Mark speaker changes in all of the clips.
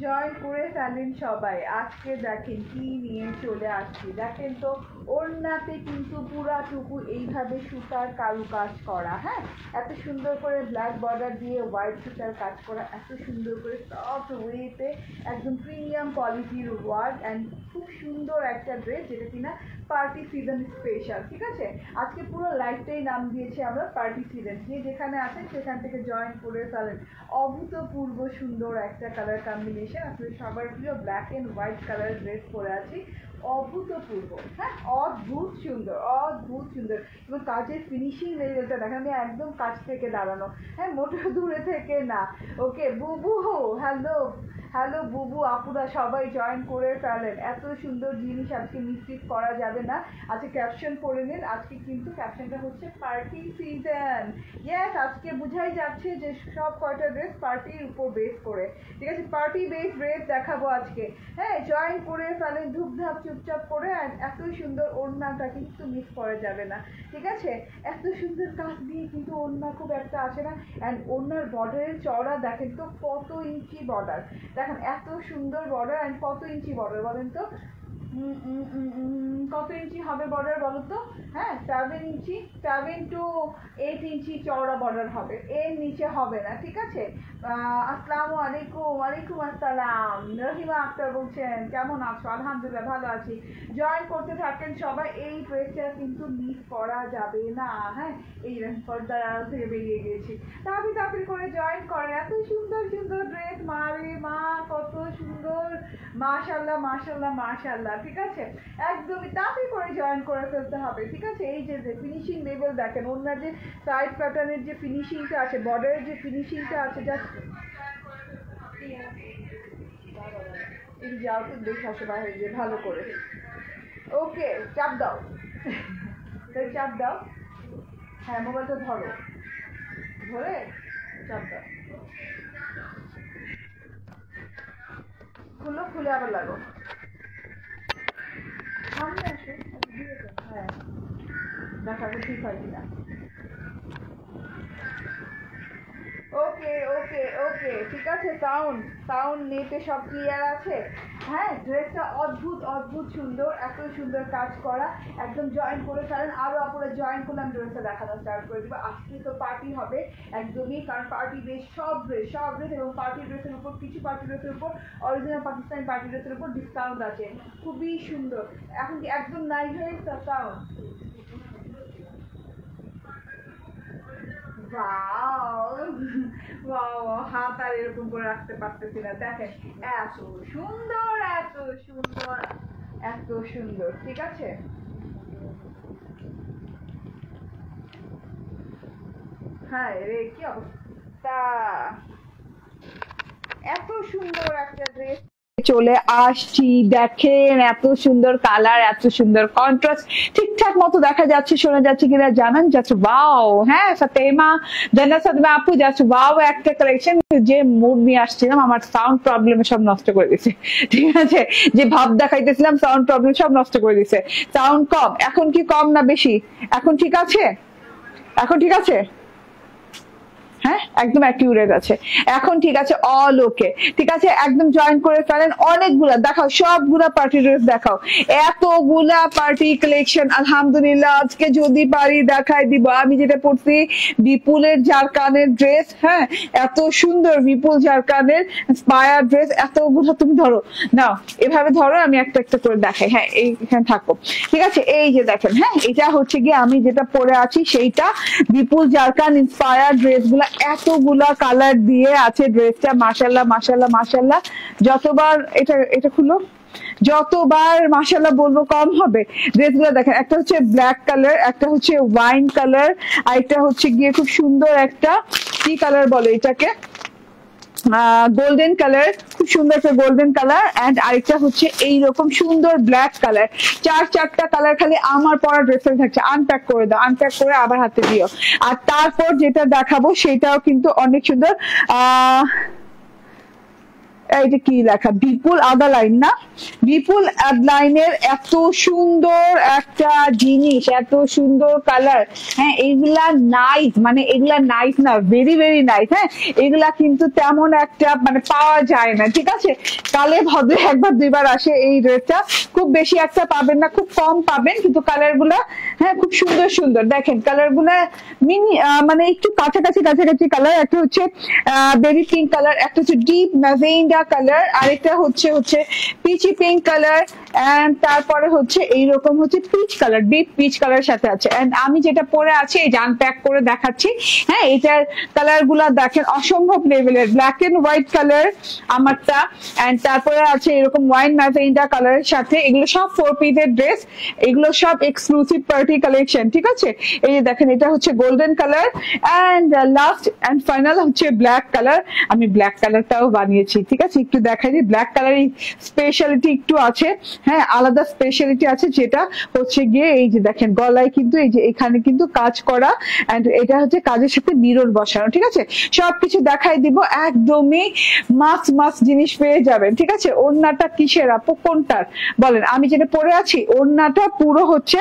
Speaker 1: Join করে ফেলেন সবাই। আজকে দেখেন কি নিয়ে চলে আসছি, দেখেন তো ওড়নাতে কিন্তু পুরাটুকু এইভাবে সুতার কারুকাজ করা, হ্যাঁ, এত সুন্দর করে ব্ল্যাক বর্ডার দিয়ে হোয়াইট সুতার কাজ করা, এত সুন্দর করে সফট ওয়েতে একদম প্রিমিয়াম কোয়ালিটির ওয়ার্ক অ্যান্ড খুব সুন্দর একটা ড্রেস, যেটা কিনা পার্টি সিজন স্পেশাল। ঠিক আছে, আজকে পুরো লাইফটাই নাম দিয়েছি আমরা পার্টি সিজন। যে যেখানে আছেন সেখান থেকে জয়েন করে ফেলেন। অভূতপূর্ব সুন্দর একটা কালার কম্বিনেশন, আসলে সবার প্রিয় black and white colour dress পরে আছি, অভূতপূর্ব, হ্যাঁ, অদ্ভুত সুন্দর, অদ্ভুত সুন্দর। এবং কাজের ফিনিশিং লেভেলটা দেখেন, আমি একদম কাছ থেকে দাঁড়ানো, হ্যাঁ, মোটেও দূরে থেকে না। ওকে বুবু, হ্যালো হ্যালো বুবু আপুরা সবাই জয়েন করে ফেলেন। এত সুন্দর জিনিস আজকে মিস করা যাবে না। আজকে ক্যাপশন পড়ে নিন, আজকে কিন্তু ক্যাপশনটা হচ্ছে পার্টি সিজন। ইয়েস, আজকে বোঝাই যাচ্ছে যে সব কয়টা ড্রেস পার্টির উপর বেস করে। ঠিক আছে, পার্টি বেস ড্রেস দেখাবো আজকে। হ্যাঁ, জয়েন করে ফেলেন ধূপধাপ চুপচাপ করে। আর এত সুন্দর ওড়নাটা কিন্তু মিস করা যাবে না। ঠিক আছে, এত সুন্দর কাজ দিয়ে কিন্তু ওড়না খুব একটা আসে না। অ্যান্ড ওড়নার বর্ডারের চওড়া দেখেন তো কত ইঞ্চি বর্ডার, দেখেন এত সুন্দর বর্ডার। অ্যান্ড কত ইঞ্চি বর্ডার বলেন তো, কত ইঞ্চি হবে বর্ডার বলো তো? হ্যাঁ, 7 ইঞ্চি, 7 to 8 ইঞ্চি চওড়া বর্ডার হবে, এর নিচে হবে না। ঠিক আছে, আসসালামু আলাইকুম। ওয়ালাইকুম আসসালাম। রহিমা আক্তার বলছেন কেমন আছো? আলহামদুলিল্লাহ ভালো আছি। জয়েন করতে থাকেন সবাই, এই ড্রেসটা কিন্তু মিস করা যাবে না। হ্যাঁ, এই পর্দার আড়াল থেকে বেরিয়ে গেছি, তাড়াতাড়ি করে জয়েন করে। এত সুন্দর সুন্দর ড্রেস, মা রে মা, কত সুন্দর, মাশাল্লাহ মাশাল্লাহ মাশাল্লাহ। ঠিক আছে, একদমই তাড়াতাড়ি করে জয়েন করে ফেলতে হবে। ঠিক আছে, এই যে ফিনিশিং লেভেল দেখেন, ওনার যে সাইড প্যাটার্নের যে ফিনিশিংটা আছে, বর্ডারের যে ফিনিশিংটা আছে, জাস্ট এই যাও তো দেখে আসো বাইরে যে ভালো করে। ওকে, চাপ দাও, চাপ দাও। হ্যাঁ, মোবাইলটা ধরো, ধরে চাপ দাও। খুলো, খুলে আবার লাগো। সামনে আসো, হ্যাঁ, দেখাবো ঠিক হয় কিনা। ওকে ওকে ওকে, ঠিক আছে, সাউন্ড নেটে সব ক্লিয়ার আছে। হ্যাঁ, ড্রেসটা অদ্ভুত অদ্ভুত সুন্দর, এত সুন্দর কাজ করা, একদম জয়েন করে ফেলেন। আরও আপনারা জয়েন করলে আমি ড্রেসটা দেখানো স্টার্ট করে দেবো। আজকে তো পার্টি হবে একদমই, কারণ পার্টি ড্রেস, সব ড্রেস এবং পার্টি ড্রেসের উপর, কিছু পার্টি ড্রেসের উপর, অরিজিনাল পাকিস্তানি পার্টি ড্রেসের উপর ডিসকাউন্ট আছে, খুবই সুন্দর। এখন কি একদম নাই হয়ে সাউন্ড? হাত আর এরকম করে রাখতে পারতেছি না, দেখেন এত সুন্দর, এত সুন্দর, এত সুন্দর। ঠিক আছে, হ্যাঁ রে, কি অবস্থা, এত সুন্দর একটা ড্রেস চলে আসছি। দেখেন এত সুন্দর কালার, এত সুন্দর কন্ট্রাস্ট, ঠিকঠাক মতো দেখা যাচ্ছে, শোনা যাচ্ছে কিনা জানান। যাচ্ছে ওয়াও, হ্যাঁ ফাতেমা জান্নাত ফাতেমা আপু যাচ্ছে ওয়াও, একটা কালেকশন। যে মুড নিয়ে আসছিলাম, আমার সাউন্ড প্রবলেম সব নষ্ট করে দিছে। ঠিক আছে, যে ভাব দেখাইতেছিলাম সাউন্ড প্রবলেম সব নষ্ট করে দিছে। সাউন্ড কম, এখন কি কম না বেশি? এখন ঠিক আছে, এখন ঠিক আছে, হ্যাঁ একদম অ্যাকিউরেট আছে এখন। ঠিক আছে, অল ওকে। ঠিক আছে, একদম জয়েন করে ফেলেন। অনেকগুলা দেখাও, সবগুলা পার্টি ড্রেস দেখাও, এতগুলা পার্টি কালেকশন। আলহামদুলিল্লাহ, আজকে যদি পারি দেখাই দিব। আমি যেটা পড়ছি বিপুলের জারকানের ড্রেস, হ্যাঁ এত সুন্দর বিপুল জারকানের স্পায়ার ড্রেস, এতগুলো। তুমি ধরো নাও, এভাবে ধরো, আমি একটা একটা করে দেখাই। হ্যাঁ, এইখানে থাকো। ঠিক আছে, এই যে দেখেন, হ্যাঁ এটা হচ্ছে গিয়ে আমি যেটা পরে আছি সেইটা বিপুল জারকান ইন্সপায়ার ড্রেস গুলা, এতগুলা কালার দিয়ে আছে ড্রেসটা। মাশাল্লাহ মাশাল্লাহ মাশাল্লাহ। যতবার এটা খুলো, যতবার মাশাল্লাহ বলবো কম হবে। ড্রেসগুলো দেখেন, একটা হচ্ছে ব্ল্যাক কালার, একটা হচ্ছে ওয়াইন কালার, আর একটা হচ্ছে গিয়ে খুব সুন্দর একটা কি কালার বলে এটাকে, গোল্ডেন কালার, খুব সুন্দর একটা গোল্ডেন কালার। এন্ড আরেকটা হচ্ছে এইরকম সুন্দর ব্ল্যাক কালার। চারটা কালার খালি আমার পরা ড্রেসে থাকছে। আনপ্যাক করে দাও, আনপ্যাক করে আবার হাতে দিও। আর তারপর যেটা দেখাবো সেটাও কিন্তু অনেক সুন্দর। এটা কি লেখা, বিপুল আদা লাইন না, বিপুল লাইনের এত সুন্দর একটা জিনিস, এত সুন্দর কালার। হ্যাঁ এইগুলা নাইস, মানে এগুলা নাইস না, ভেরি ভেরি নাইস। হ্যাঁ এগুলা কিন্তু তেমন একটা মানে পাওয়া যায় না, ঠিক আছে। কালে ভদ্রে একবার দুইবার আসে এই ড্রেসটা, খুব বেশি একটা পাবেন না, খুব কম পাবেন, কিন্তু কালার গুলা হ্যাঁ খুব সুন্দর সুন্দর। দেখেন কালার গুলা মিনি মানে একটু কাছাকাছি কাছাকাছি কালার। একটা হচ্ছে বেবি পিঙ্ক কালার, একটা হচ্ছে ডিপ ম্যাজেন্ডা কালার, আরেকটা হচ্ছে পিচি পিঙ্ক কালার, এন্ড তারপরে হচ্ছে এইরকম হচ্ছে peach colour, deep peach colour সাথে আছে। এন্ড আমি যেটা পরে আছি এই জান প্যাক করে দেখাচ্ছি। হ্যাঁ এটার কালার গুলা দেখেন অসম্ভব লেভেলের, ব্ল্যাক এন্ড হোয়াইট কালার আমারটা, এন্ড তারপরে আছে এরকম ওয়াইন ম্যাজেন্ডা কালারের সাথে। এগুলো সব 4 পিসের ড্রেস, এগুলো সব এক্সক্লুসিভ পার্টি কালেকশন, ঠিক আছে। এই যে দেখেন এটা হচ্ছে golden colour, and last and final হচ্ছে ব্ল্যাক কালার। আমি ব্ল্যাক কালারটাও বানিয়েছি, ঠিক আছে। একটু দেখাই দিই, ব্ল্যাক কালারের স্পেশালিটি একটু আছে, হ্যাঁ আলাদা স্পেশালিটি আছে, যেটা হচ্ছে গিয়ে এই যে দেখেন গলায় কিন্তু এই যে এখানে কিন্তু কাজ করা, এন্ড এটা হচ্ছে কাজের সাথে মিরর বসানো, ঠিক আছে। সবকিছু দেখাই দিব, একদমই মাস্ট জিনিস পেয়ে যাবেন, ঠিক আছে। ওড়নাটা কিসের আপু, কোনটার বলেন? আমি যেটা পরে আছি ওড়নাটা পুরো হচ্ছে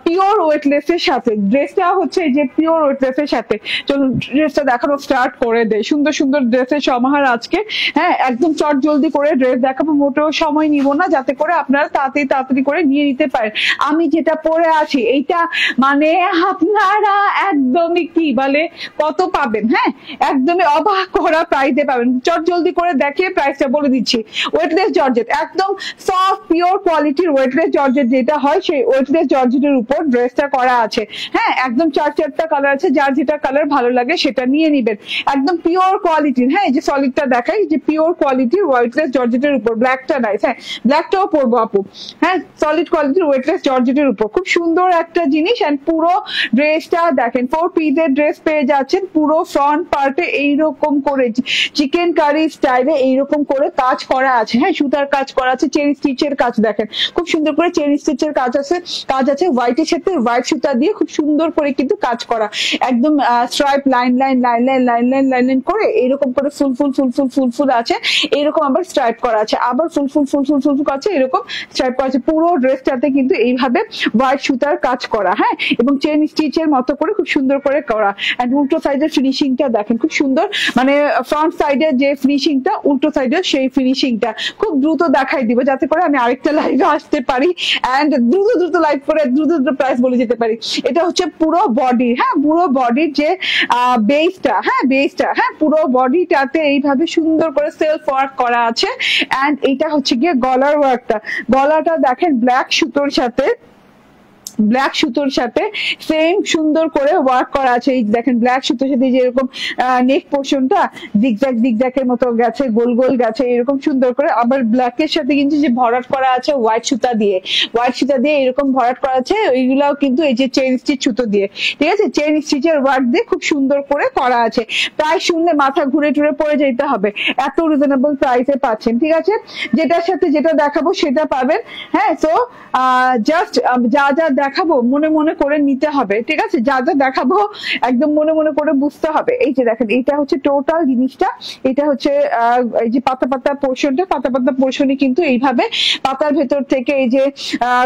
Speaker 1: পিওর ওয়েটলেস এর সাথে, ড্রেসটা হচ্ছে এই যে পিওর ওয়েটলেস এর সাথে। চলুন ড্রেসটা দেখানো স্টার্ট করে দেয়, সুন্দর সুন্দর ড্রেসের সমাহার আজকে। হ্যাঁ একদম চট জলদি করে ড্রেস দেখাবো, মোটেও সময় নিব না, যাতে করে আপনারা তাড়াতাড়ি করে নিয়ে নিতে পারেন। আমি যেটা পরে আছি এইটা মানে আপনারা একদমই কি বলে কত পাবেন, হ্যাঁ একদমই অবাক করা প্রাইসে পাবেন। চট জলদি করে দেখে প্রাইসটা বলে দিচ্ছি। ওয়েটলেস জর্জেট, একদম সফট পিওর কোয়ালিটির ওয়েটলেস জর্জেট যেটা হয়, সেই ওয়েটলেস জর্জেটের উপর ড্রেসটা করা আছে। হ্যাঁ একদম চারটা কালার আছে, যার যেটা কালার ভালো লাগে সেটা নিয়ে নিবেন। একদম পিওর কোয়ালিটির, হ্যাঁ এই যে সলিডটা দেখাই, যে পিওর কোয়ালিটির ওয়েটলেস জর্জেটের উপর, ব্ল্যাকটা নাইস, হ্যাঁ ব্ল্যাকটাও পরবো আপু। হ্যাঁ সলিড কোয়ালিটির ওয়েটলেস জর্জেটের উপর খুব সুন্দর একটা জিনিস। এন্ড পুরো ড্রেসটা দেখেন 4 পিসের ড্রেস পেয়ে যাচ্ছেন, পুরো ফ্রন্ট পার্টে এইরকম করে চিকেন কারি স্টাইলে এইরকম করে কাজ করা আছে। হ্যাঁ সুতার কাজ করা আছে, চেরি স্টিচের কাজ দেখেন খুব সুন্দর করে চেরি স্টিচের কাজ আছে, হোয়াইটের সাথে হোয়াইট সুতা দিয়ে খুব সুন্দর করে কিন্তু কাজ করা, একদম স্ট্রাইপ লাইন করে এইরকম করে ফুল আছে, এইরকম আবার স্ট্রাইপ করা আছে, আবার ফুল আছে, এরকম স্ট্রাইপ করা আছে। পুরো ড্রেসটাতে কিন্তু এইভাবে হোয়াইট সুতার কাজ করা, হ্যাঁ এবং চেন স্টিচের মতো করে খুব সুন্দর করে করা। এন্ড উল্টো সাইডের ফিনিশিংটা দেখেন খুব সুন্দর, মানে ফ্রন্ট সাইডের যে ফিনিশিংটা, উল্টো সাইডের সেই ফিনিশিংটা খুব দ্রুত দেখাই দিব, যাতে করে আমি আরেকটা লাইভে আসতে পারি এন্ড দ্রুত লাইভ করে দ্রুত প্রাইস বলে যেতে পারি। এটা হচ্ছে পুরো বডি, হ্যাঁ পুরো বডির যে বেসটা, হ্যাঁ পুরো বডিটাতে এইভাবে সুন্দর করে সেলফ ওয়ার্ক করা আছে। এন্ড এটা হচ্ছে গিয়ে গলার ওয়ার্কটা, গলাটা দেখেন ব্ল্যাক সুতোর সাথে সেম সুন্দর করে ওয়ার্ক করা আছে। এই দেখেন ব্ল্যাক সুতোর সাথে যেরকম নেক পোর্শনটা জিগজ্যাগের মতো গেছে, গোল গেছে এরকম সুন্দর করে, আবার ব্ল্যাক এর সাথে কিন্তু যে ভরাট করা আছে হোয়াইট সুতা দিয়ে এরকম ভরাট করা আছে, ওইগুলাও কিন্তু এই যে চেইন স্টিচ সুতো দিয়ে, ঠিক আছে চেইন স্টিচের ওয়ার্ক দিয়ে খুব সুন্দর করে করা আছে। প্রাইস শুনলে মাথা ঘুরে পড়ে যেতে হবে, এত রিজনেবল প্রাইসে পাচ্ছেন, ঠিক আছে। যেটার সাথে যেটা দেখাবো সেটা পাবেন। হ্যাঁ তো জাস্ট যা দেখাবো মনে করে নিতে হবে, ঠিক আছে। যা দেখাবো একদম মনে করে বুঝতে হবে। এই যে দেখেন এটা হচ্ছে টোটাল জিনিসটা, এটা হচ্ছে এই যে পাতা পোর্শনে কিন্তু এইভাবে পাতার ভেতর থেকে এই যে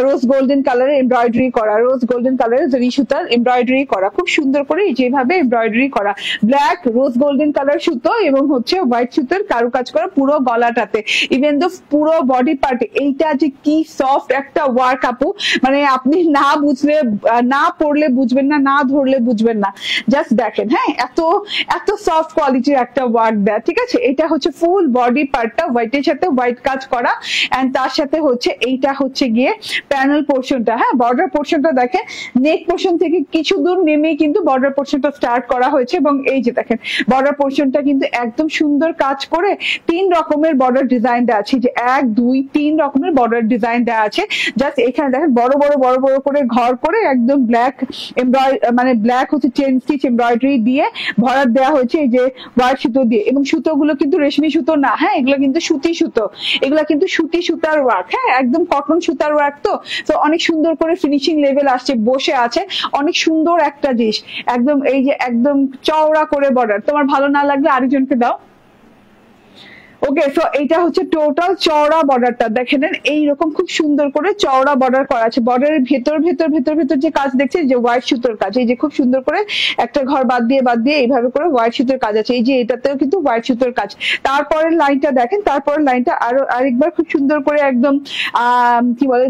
Speaker 1: রোজ গোল্ডেন কালারের এমব্রয়ডারি করা, রোজ গোল্ডেন কালারের জরি সুতার এমব্রয়ডারি করা, খুব সুন্দর করে যেভাবে এমব্রয়ডারি করা, ব্ল্যাক রোজ গোল্ডেন কালার সুতো এবং হচ্ছে হোয়াইট সুতোর কারুকাজ করা পুরো গলাটাতে, ইভেন দো পুরো বডি পার্টে। এইটা যে কি সফট একটা ওয়ার্ক আপু, মানে আপনি না বুঝলে, না পড়লে বুঝবেন না, না ধরলে বুঝবেন না। জাস্ট দেখেন, হ্যাঁ এত সফট কোয়ালিটির একটা ওয়ার্ক দেয়, ঠিক আছে। এটা হচ্ছে ফুল বডি পার্টটা হোয়াইটের সাথে হোয়াইট কাজ করা, এন্ড তার সাথে হচ্ছে এইটা হচ্ছে গিয়ে প্যানেল পোর্শনটা, হ্যাঁ বর্ডার পোর্শনটা দেখেন নেক পোর্শন থেকে কিছু দূর নেমে কিন্তু বর্ডার পোর্শনটা স্টার্ট করা হয়েছে। এবং এই যে দেখেন বর্ডার পোর্শনটা কিন্তু একদম সুন্দর কাজ করে 3 রকমের বর্ডার ডিজাইন দেওয়া আছে, যে 1 2 3 রকমের বর্ডার ডিজাইন দেওয়া আছে। জাস্ট এখানে দেখেন বড় করে ঘর করে একদম ব্ল্যাক মানে ব্ল্যাক হচ্ছে চেন স্টিচ এমব্রয়ডারি দিয়ে ভরাট দেওয়া হয়েছে এই যে হোয়াইট সুতো দিয়ে, এবং সুতোগুলো কিন্তু রেশমি সুতো না, হ্যাঁ এগুলো কিন্তু সুতি সুতো, এগুলা কিন্তু সুতি সুতার ওয়ার্ক, হ্যাঁ একদম কটন সুতার ওয়ার্ক। তো অনেক সুন্দর করে ফিনিশিং লেভেল আসছে, বসে আছে অনেক সুন্দর একটা জিনিস, একদম এই যে একদম চওড়া করে বর্ডার। তোমার ভালো না লাগলে আরেকজনকে দাও। ওকে, সো এইটা হচ্ছে টোটাল চওড়া বর্ডারটা দেখে নেন, এইরকম খুব সুন্দর করে চওড়া বর্ডার করা আছে। বর্ডারের ভেতর ভেতর ভেতর ভেতর যে কাজ দেখছে, যে হোয়াইট সুতোর কাজ, এই যে খুব সুন্দর করে একটা ঘর বাদ দিয়ে এইভাবে করে হোয়াইট সুতোর কাজ আছে। এই যে এটাতেও কিন্তু হোয়াইট সুতোর কাজ। তারপরের লাইনটা দেখেন, তারপরের লাইনটা আরেকবার খুব সুন্দর করে একদম কি বলে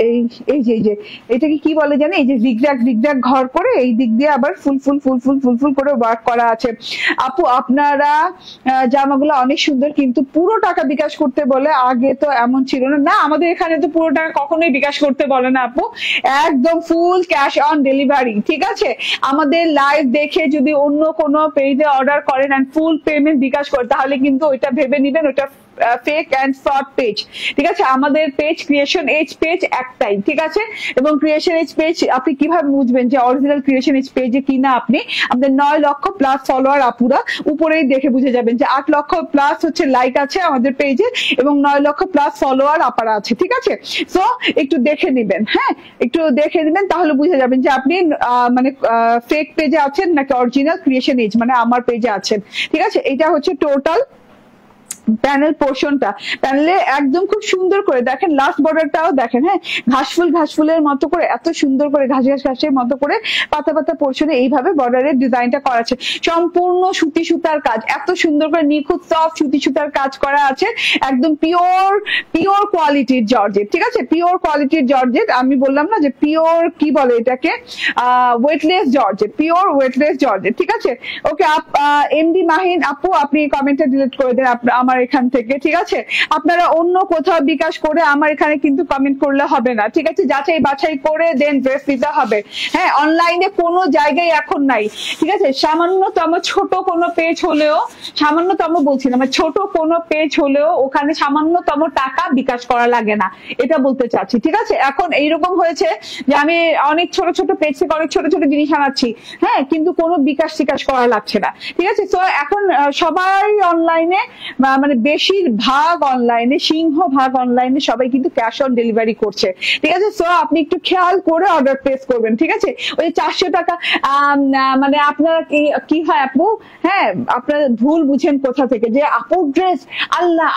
Speaker 1: এই এই যে এটাকে কি বলে জানি, এই যে জিগজ্যাগ জিগজ্যাগ ঘর করে এই দিক দিয়ে আবার ফুল ফুল ফুল ফুল ফুল ফুল করে ওয়ার্ক করা আছে। আপু আপনারা জামাগুলো অনেক সুন্দর, কিন্তু পুরো টাকা বিকাশ করতে বলে, আগে তো এমন ছিল না। না, আমাদের এখানে তো পুরো টাকা কখনোই বিকাশ করতে বলে না আপু, একদম ফুল ক্যাশ অন ডেলিভারি। ঠিক আছে, আমাদের লাইভ দেখে যদি অন্য কোনো পেজে অর্ডার করেন এন্ড ফুল পেমেন্ট বিকাশ করে, তাহলে কিন্তু ওইটা ভেবে নিবেন ওইটা ফেক এন্ড ফ্রড পেজ। ঠিক আছে, আমাদের পেজ ক্রিয়েশন এজ পেজ একটাই। ঠিক আছে, এবং ক্রিয়েশন এজ পেজ আপনি কিভাবে বুঝবেন যে অরিজিনাল ক্রিয়েশন এজ পেজে কিনা? আপনি আমাদের 9 লক্ষ প্লাস ফলোয়ার আপুরা উপরেই দেখে বুঝে যাবেন যে 8 লক্ষ প্লাস হচ্ছে লাইক আছে আমাদের পেজে এবং 9 লক্ষ প্লাস ফলোয়ার আপারা আছে। ঠিক আছে, সো একটু দেখে নিবেন, হ্যাঁ একটু দেখে নিবেন, তাহলে বুঝে যাবেন যে আপনি মানে ফেক পেজে আছেন নাকি অরিজিনাল ক্রিয়েশন এজ মানে আমার পেজে আছেন। ঠিক আছে, এটা হচ্ছে টোটাল প্যানেল পোর্শনটা। প্যানেলে একদম খুব সুন্দর করে দেখেন, লাস্ট বর্ডারটাও দেখেন, হ্যাঁ ঘাসফুলের মতো করে এত সুন্দর করে ঘাসের মতো করে পাতা পাতা পোর্শনে এইভাবে বর্ডারের ডিজাইনটা করা আছে। সম্পূর্ণ সুতি সুতার কাজ, এত সুন্দর করে নিখুঁত সফট সুতি সুতার কাজ করা আছে, একদম পিওর কোয়ালিটির জর্জেট। ঠিক আছে, পিওর কোয়ালিটির জর্জেট। আমি বললাম না যে পিওর কি বলে এটাকে, weightless georgette, pure weightless georgette. ঠিক আছে, ওকে এমডি মাহিন আপু আপনি কমেন্টটা ডিলিট করে দেন আমার এখান থেকে। ঠিক আছে, আপনারা অন্য কোথাও বিকাশ করে আমার এখানে কিন্তু কমেন্ট করলে হবে না। ঠিক আছে, যাচাই বাছাই করে দেন ড্রেস দিতে হবে। হ্যাঁ, অনলাইনে কোনো জায়গায় এখন নাই। ঠিক আছে, সামান্যতম ছোট কোনো পেজ হলেও, সামান্যতম বলছি না, ছোট কোনো পেজ হলেও ওখানে সামান্যতম টাকা বিকাশ করা লাগে না, এটা বলতে চাচ্ছি। ঠিক আছে, এখন এইরকম হয়েছে যে আমি অনেক ছোট ছোট পেজ থেকে অনেক ছোট ছোট জিনিস আনাচ্ছি, হ্যাঁ কিন্তু কোনো বিকাশ টিকাশ করা লাগছে না। ঠিক আছে, তো এখন সবাই অনলাইনে মানে বেশিরভাগ অনলাইনে, সিংহভাগ অনলাইনে সবাই কিন্তু ক্যাশ অন ডেলিভারি করছে। ঠিক আছে, সো আপনি একটু খেয়াল করে অর্ডার প্লেস করবেন। ঠিক আছে, ওই 400 টাকা মানে আপনারা কি হয় আপু, হ্যাঁ আপনারা ভুল বুঝেন কোথা থেকে যে আপুর ড্রেস, আল্লাহ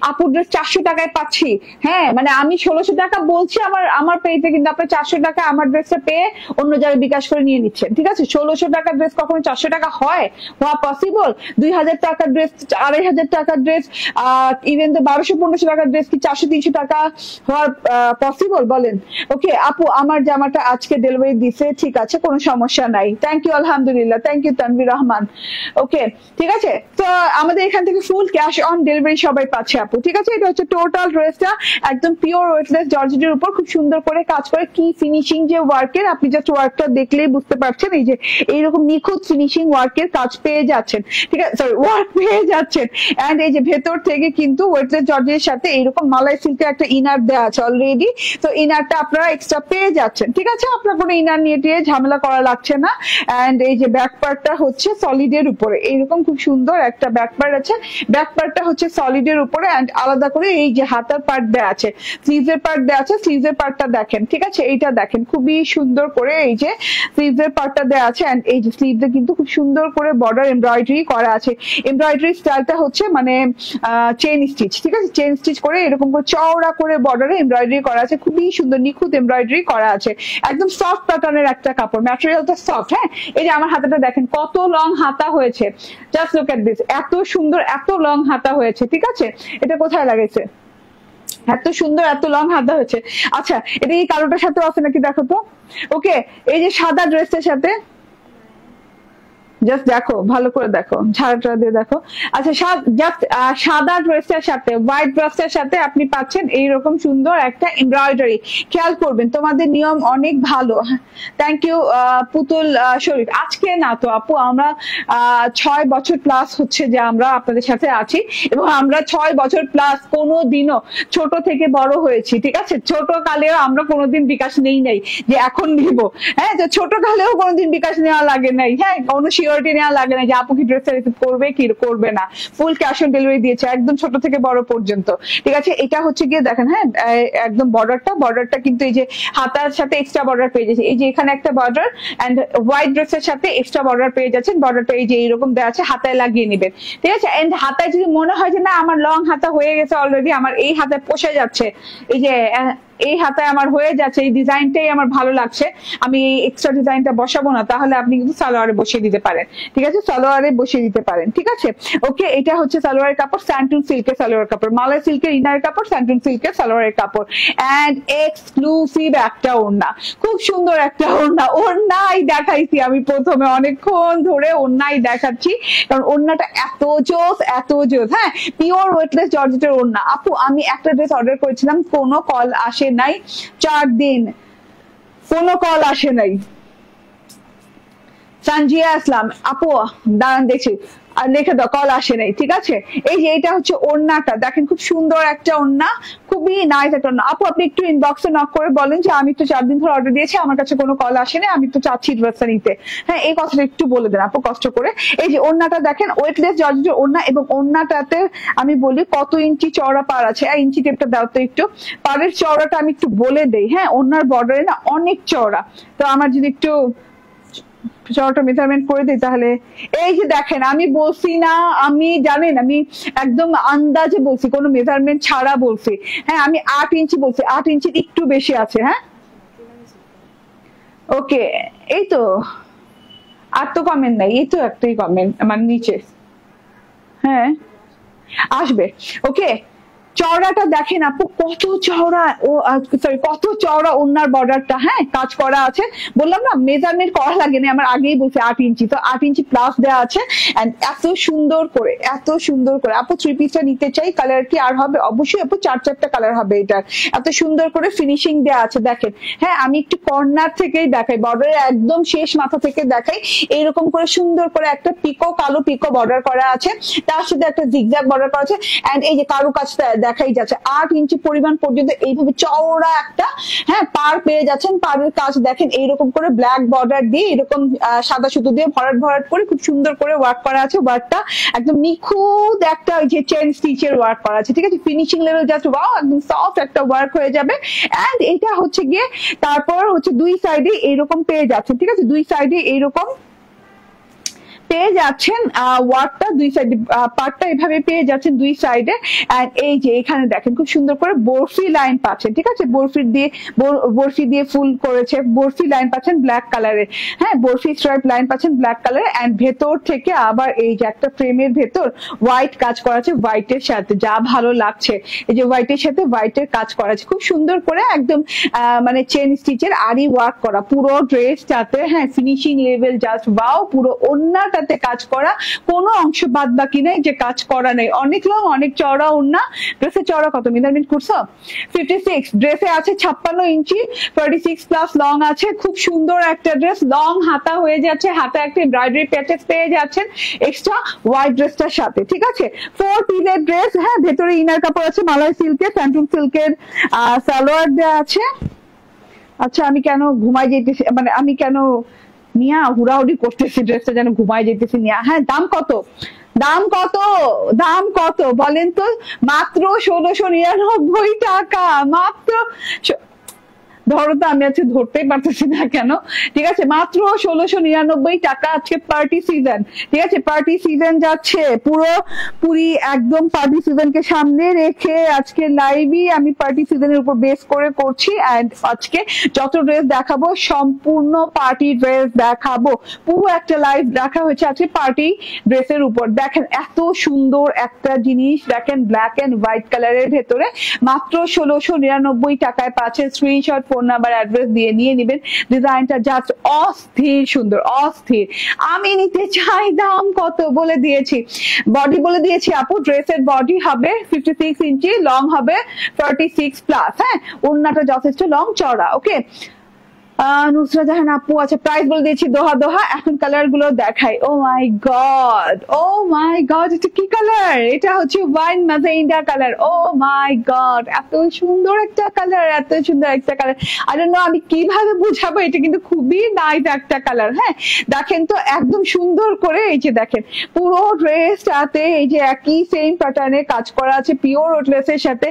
Speaker 1: আপুর ড্রেস 400 টাকায় পাচ্ছি। হ্যাঁ মানে আমি 1600 টাকা বলছি আমার পেজে, কিন্তু আপনার 400 টাকা আমার ড্রেসটা পেয়ে অন্য জায়গায় বিকাশ করে নিয়ে নিচ্ছেন। ঠিক আছে, 1600 টাকার ড্রেস কখনো 400 টাকা হয়? হওয়া পসিবল? 2000 টাকার ড্রেস, 2500 টাকার ড্রেস, ইভেন তো 1200-1500 টাকার ড্রেস কি 400-300 টাকা হওয়ার পসিবল বলেন? ওকে আপু আমার জামাটা আজকে ডেলিভারি দিছে, ঠিক আছে কোনো সমস্যা নাই, থ্যাংক ইউ, আলহামদুলিল্লাহ, থ্যাংক ইউ তানভীর রহমান। ওকে ঠিক আছে, তো আমাদের এখান থেকে ফুল ক্যাশ অন ডেলিভারি সবাই পাচ্ছে আপু। ঠিক আছে, এটা হচ্ছে টোটাল ড্রেসটা একদম পিওর ওয়েটলেস জর্জেটের উপর খুব সুন্দর করে কাজ করে, কি ফিনিশিং যে ওয়ার্কের, আপনি জাস্ট ওয়ার্কটা দেখলেই বুঝতে পারছেন। এই যে এইরকম নিখুঁত ফিনিশিং ওয়ার্কের কাজ পেয়ে যাচ্ছেন। ঠিক আছে, সরি ওয়ার্ক পেয়ে যাচ্ছেন। এন্ড এই যে ভেতর থেকে কিন্তু ওয়েটলেস জর্জেটের সাথে এইরকম মালাই সিল্কের একটা ইনার দেওয়া আছে অলরেডি, তো ইনারটা আপনারা এক্সট্রা পেয়ে যাচ্ছেন। ঠিক আছে, আপনার কোনো ইনার নিয়ে ঝামেলা করা লাগছে না। এন্ড এই যে ব্যাক পার্টটা হচ্ছে সলিডের উপরে, এইরকম খুব সুন্দর একটা ব্যাক পার্ট আছে, ব্যাক পার্টটা হচ্ছে সলিডের উপরে। এন্ড আলাদা করে এই যে হাতার পার্ট দেওয়া আছে, স্লিভের পার্ট দেওয়া আছে, স্লিভের পার্টটা দেখেন। ঠিক আছে, এইটা দেখেন খুবই সুন্দর করে এই যে স্লিভের পার্টটা দেওয়া আছে। এন্ড এই যে স্লিভে কিন্তু খুব সুন্দর করে বর্ডার এমব্রয়ডারি করা আছে। এমব্রয়ডারি স্টাইলটা হচ্ছে মানে চেইন স্টিচ। ঠিক আছে, চেইন স্টিচ করে এরকম করে চওড়া করে বর্ডারে এমব্রয়ডারি করা আছে, খুবই সুন্দর নিখুঁত এমব্রয়ডারি করা আছে, একদম সফট প্যাটার্নের একটা কাপড়, ম্যাটেরিয়ালটা সফট। হ্যাঁ, এই যে আমার হাতাটা দেখেন কত লং হাতা হয়েছে, জাস্ট লুক এট দিস, এত সুন্দর এত লং হাতা হয়েছে। ঠিক আছে, এটা কোথায় লাগাইছে, এত সুন্দর এত লং হাতা হয়েছে। আচ্ছা, এটা এই কালোটার সাথে আছে নাকি দেখো তো। ওকে, এই যে সাদা ড্রেসের সাথে জাস্ট দেখো, ভালো করে দেখো, ঝাড়াটা দিয়ে দেখো। আচ্ছা, জাস্ট সাদা ড্রেসের সাথে হোয়াইট ড্রেসের সাথে আপনি পাচ্ছেন এইরকম সুন্দর একটা এমব্রয়ডারি। খেয়াল করবেন, তোমাদের নিয়ম অনেক ভালো। থ্যাংক ইউ পুতুল শরীফ। আজকে না তো আপু, আমরা 6 বছর প্লাস হচ্ছে যে আমরা আপনাদের সাথে আছি, এবং আমরা 6 বছর প্লাস কোনো দিনও ছোট থেকে বড় হয়েছি। ঠিক আছে, ছোট কালেও আমরা কোনোদিন বিকাশ নেই নাই যে এখন নিব। হ্যাঁ, ছোট কালেও কোনোদিন বিকাশ নেওয়া লাগে নাই। হ্যাঁ, কোনো সিওরিটি নেওয়া লাগে না যে আপু কি ড্রেসটা রিসিভ করবে কি করবে না, ফুল ক্যাশ অন ডেলিভারি দিয়েছে একদম ছোট থেকে বড় পর্যন্ত। ঠিক আছে, এটা হচ্ছে গিয়ে দেখেন, হ্যাঁ একদম বর্ডারটা কিন্তু এই যে হাতার সাথে এক্সট্রা বর্ডার পেয়ে যাচ্ছে, এই যে এখানে একটা বর্ডার এন্ড হোয়াইট ড্রেসের সাথে এক্সট্রা বর্ডার পেয়ে যাচ্ছেন। বর্ডারটা এই যে এইরকম দেওয়া আছে, হাতায় লাগিয়ে নেবেন। ঠিক আছে, এন্ড হাতায় যদি মনে হয় যে না আমার লং হাতা হয়ে গেছে অলরেডি, আমার এই হাতায় পোষা যাচ্ছে, এই যে এই হাতায় আমার হয়ে যাচ্ছে, এই ডিজাইনটাই আমার ভালো লাগছে, আমি এই এক্সট্রা ডিজাইনটা বসাবো না, তাহলে আপনি কিন্তু সালোয়ারে বসিয়ে দিতে পারেন। ঠিক আছে, সালোয়ারে বসিয়ে দিতে পারেন। ঠিক আছে, ওকে, এটা হচ্ছে সালোয়ারের কাপড়, স্যান্টুন সিল্কের সালোয়ার কাপড়, মালয় সিল্কের ইনার কাপড়, স্যান্টুন সিল্কের সালোয়ারের কাপড় এন্ড এক্সক্লুসিভ একটা ওড়না, খুব সুন্দর একটা ওড়না। ওড়নাই দেখাইছি আমি প্রথমে, অনেকক্ষণ ধরে ওড়নাই দেখাচ্ছি, কারণ ওড়নাটা এত জোস, হ্যাঁ পিওর ওয়েটলেস জর্জেটের ওড়না। আপু আমি একটা ড্রেস অর্ডার করেছিলাম, কোনো কল আসে নাই, 4 দিন কোনো কল আসে নাই। সানজিয়া আসলাম, আপু দাঁড়ান দেখছি, আর লিখে দাও কল আসে নাই। ঠিক আছে, এই যে এটা হচ্ছে ওড়নাটা, দেখেন খুব সুন্দর একটা ওড়না, খুবই নাইস একটা ওড়না। আপু আপনি একটু ইনবক্সে নক করে বলেন যে আমি তো 4 দিন ধরে অর্ডার দিয়েছি, আমার কাছে কোনো কল আসেনি, আমি তো চাচ্ছি ড্রেসটা নিতে। হ্যাঁ এই কথাটা একটু বলে দেন আপু কষ্ট করে। এই যে ওড়নাটা দেখেন, ওয়েটলেস জর্জেটের ওড়না, এবং ওড়নাটাতে আমি বলি কত ইঞ্চি চওড়া পার আছে। ইঞ্চি টেপটা দাও তো একটু, পাড়ের চওড়াটা আমি একটু বলে দেই। হ্যাঁ ওড়নার বর্ডারে না অনেক চওড়া, তো আমার যদি একটু চওড়াটা মেজারমেন্ট করে দিই তাহলে, এই যে দেখেন আমি বলছি না, আমি জানেন আমি একদম আন্দাজে বলছি, কোনো মেজারমেন্ট ছাড়া বলছি। হ্যাঁ আমি 8 ইঞ্চি বলছি, 8 ইঞ্চির একটু বেশি আছে। হ্যাঁ ওকে, এই তো আর তো কমেন্ট নাই, এই তো একটাই কমেন্ট আমার নিচে, হ্যাঁ আসবে। ওকে, চওড়াটা দেখেন আপু কত চওড়া, ও সরি কত চওড়া ওনার বর্ডারটা। হ্যাঁ কাজ করা আছে, বললাম না মেজারমেন্ট করা লাগে না, আমার আগেই বলছি 8 ইঞ্চি, তো 8 ইঞ্চি প্লাস দেওয়া আছে। এন্ড এত সুন্দর করে আপু 3 পিসটা নিতে চাই, কালার কি আর হবে? অবশ্যই আপু 4-4টা কালার হবে এটার, এত সুন্দর করে ফিনিশিং দেওয়া আছে দেখেন। হ্যাঁ আমি একটু কর্নার থেকেই দেখাই, বর্ডারের একদম শেষ মাথা থেকে দেখাই, এইরকম করে সুন্দর করে একটা কালো পিকো বর্ডার করা আছে, তার সাথে একটা জিগজ্যাগ বর্ডার করা আছে। এন্ড এই যে কারুকাজটা দেখাই যাচ্ছে, 8 ইঞ্চি পরিমাণ পর্যন্ত এইভাবে চওড়া একটা হ্যাঁ পার পেয়ে যাচ্ছেন। পাড়ের কাজ দেখেন এইরকম করে ব্ল্যাক বর্ডার দিয়ে এরকম সাদা সুতো দিয়ে ভরাট করে খুব সুন্দর করে ওয়ার্ক করা আছে। ওয়ার্কটা একদম নিখুঁত একটা ওই যে চেন স্টিচের ওয়ার্ক করা আছে। ঠিক আছে, ফিনিশিং লেভেল জাস্ট ওয়াও, একদম সফট একটা ওয়ার্ক হয়ে যাবে। এন্ড এটা হচ্ছে গিয়ে তারপর হচ্ছে দুই সাইডে এইরকম পেয়ে যাচ্ছে। ঠিক আছে, দুই সাইডে এইরকম পেয়ে যাচ্ছেন ওয়ার্কটা, দুই সাইডে পার্টটা এভাবে পেয়ে যাচ্ছেন দুই সাইডে। এন্ড এই যে এখানে দেখেন খুব সুন্দর করে বরফি লাইন পাচ্ছেন। ঠিক আছে, বরফি দিয়ে ফুল করেছে, বরফি লাইন পাচ্ছেন ব্ল্যাক কালারের। হ্যাঁ বরফি স্ট্রাইপ লাইন পাচ্ছেন ব্ল্যাক কালারের। এন্ড ভেতর থেকে আবার এই যে একটা ফ্রেমের ভেতর হোয়াইট কাজ করা আছে, হোয়াইটের সাথে যা ভালো লাগছে, এই যে হোয়াইটের সাথে হোয়াইটের কাজ করা আছে খুব সুন্দর করে, একদম মানে চেন স্টিচের আরি ওয়ার্ক করা পুরো ড্রেসটাতে। হ্যাঁ ফিনিশিং লেভেল জাস্ট ওয়াও, পুরো ওন্নাটা কাজ করা, কোনো অংশ বাদ বাকি নেই যে কাজ করা নেই। অনেক লং, অনেক চওড়া ওড়না। ড্রেসের চওড়া কত মেজারমেন্ট করছো? 56। ড্রেসে আছে 56 ইঞ্চি, 36 প্লাস লং আছে। খুব সুন্দর একটা ড্রেস, লং হাতা হয়ে যাচ্ছে, হাতা একটা এমব্রয়ডারি প্যাচেস পেয়ে যাচ্ছেন এক্সট্রা হোয়াইট ড্রেসটার সাথে। ঠিক আছে, 4 পিসের ড্রেস। হ্যাঁ ভেতরে ইনার কাপড় আছে, মালয় সিল্কের, স্যান্টুন সিল্কের সালোয়ার দেওয়া আছে। আচ্ছা আমি কেন ঘুমাই যেতেছি, মানে আমি কেন নিয়া হুড়াহুড়ি করতেছি, ড্রেসটা যেন ঘুমাই যেতেছি নিয়া। হ্যাঁ দাম কত? দাম কত বলেন তো? মাত্র 1699 টাকা, মাত্র। ধরো তো, আমি আজকে ধরতেই পারতেছি না কেন। ঠিক আছে, মাত্র 1699 টাকা। আজকে পার্টি সিজন। ঠিক আছে, পার্টি সিজন যাচ্ছে পুরি একদম পার্টি সিজনকে সামনে রেখে আজকে লাইভই আমি পার্টি সিজনের উপর বেস করে করছি। এন্ড আজকে যত ড্রেস দেখাবো সম্পূর্ণ পার্টি ড্রেস দেখাবো, পুরো একটা লাইভ দেখা হয়েছে আজকে পার্টি ড্রেসের উপর। দেখেন এত সুন্দর একটা জিনিস, দেখেন ব্ল্যাক এন্ড হোয়াইট কালারের ভেতরে মাত্র 1699 টাকায় পাচ্ছেন। স্ক্রিনশট, ফোন নাম্বার, অ্যাড্রেস দিয়ে নিয়ে নেবেন। ডিজাইনটা জাস্ট অস্থির সুন্দর, অস্থির। আমি নিতে চাই। দাম কত বলে দিয়েছি, বডি বলে দিয়েছি আপু। ড্রেসের বডি হবে 56 ইঞ্চি, লং হবে 46 প্লাস। হ্যাঁ ওড়নাটা যথেষ্ট লং চওড়া। ওকে, নুসরাত জাহান আপু, আচ্ছা প্রাইস বলে দিয়েছি দোহা দোহা। এখন কালার গুলো দেখাই। ও মাই গড, ও মাই গড, এটা কি কালার? এটা হচ্ছে ওয়াইন ম্যাজেন্টা কালার। ও মাই গড, এত সুন্দর একটা কালার, এত সুন্দর একটা কালার। আই ডোন্ট নো আমি কিভাবে বুঝাবো, এটা কিন্তু খুবই নাইস একটা কালার। হ্যাঁ দেখেন তো একদম সুন্দর করে, এই যে দেখেন পুরো ড্রেসটাতে এই যে একই সেম প্যাটার্নে কাজ করা আছে পিওর ওটলেসের সাথে।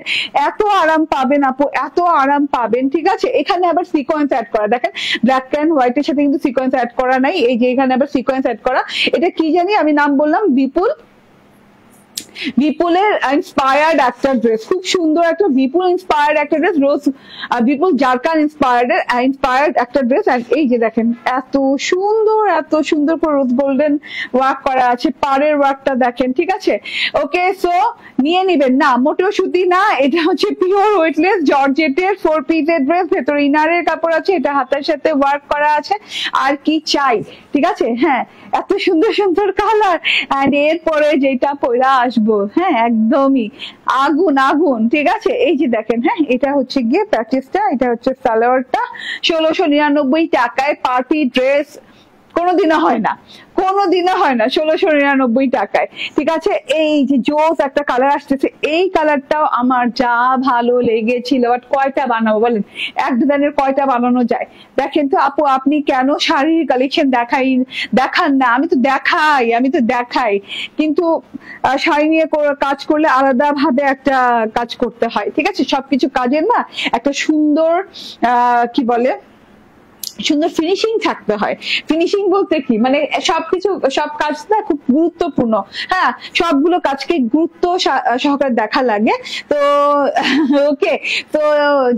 Speaker 1: এত আরাম পাবেন আপু, এত আরাম পাবেন। ঠিক আছে, এখানে আবার সিকোয়েন্স অ্যাড করা, দেখেন ব্ল্যাক অ্যান্ড হোয়াইট এর সাথে কিন্তু সিকোয়েন্স অ্যাড করা নাই। এই যে এখানে আবার সিকোয়েন্স অ্যাড করা। এটা কি জানি আমি নাম বললাম, বিপুল। বিপুলের ইন্সপায়ার্ড একটা ড্রেস, খুব সুন্দর একটা বিপুল ইন্সপায়ার্ড একটা ড্রেস, রোজ বিপুল জারকান ইন্সপায়ার্ড একটা ড্রেস। এই যে দেখেন এত সুন্দর, এত সুন্দর করে রোজ গোল্ডেন ওয়ার্ক করা আছে, পাড়ের ওয়ার্কটা দেখেন। ঠিক আছে, ওকে সো নিয়ে নিবেন না, মোটেও সুতি না, এটা হচ্ছে পিওর ওয়েটলেস জর্জেটের 4 পিসের ড্রেস, ভেতরে ইনারের কাপড় আছে, এটা হাতের সাথে ওয়ার্ক করা আছে। আর কি চাই? ঠিক আছে, হ্যাঁ এত সুন্দর সুন্দর কালার। এন্ড এরপরে যেটা পয়লা আসবো, হ্যাঁ একদমই আগুন আগুন। ঠিক আছে, এই যে দেখেন, হ্যাঁ এটা হচ্ছে গিয়ে প্র্যাকটিসটা, এটা হচ্ছে সালোয়ারটা। 1699 টাকায় পার্টি ড্রেস কোনোদিনও হয় না, কোনোদিনও হয় না 1699 টাকায়। ঠিক আছে, এই যে জোস একটা কালার আসতেছে, এই কালারটাও আমার যা ভালো লেগেছিল। বাট কয়টা বানাবো বলেন, এক ডিজাইনের কয়টা বানানো যায়? দেখেন তো আপু, আপনি কেন শাড়ির কালেকশন দেখান না? আমি তো দেখাই, কিন্তু শাড়ি নিয়ে কাজ করলে আলাদা ভাবে একটা কাজ করতে হয়। ঠিক আছে, সবকিছু কাজের না একটা সুন্দর কি বলে, সুন্দর ফিনিশিং থাকতে হয়। ফিনিশিং বলতে কি মানে সবকিছু, সব কাজ না খুব গুরুত্বপূর্ণ। হ্যাঁ সবগুলো কাজকে গুরুত্ব সহকারে দেখা লাগে। তো ওকে, তো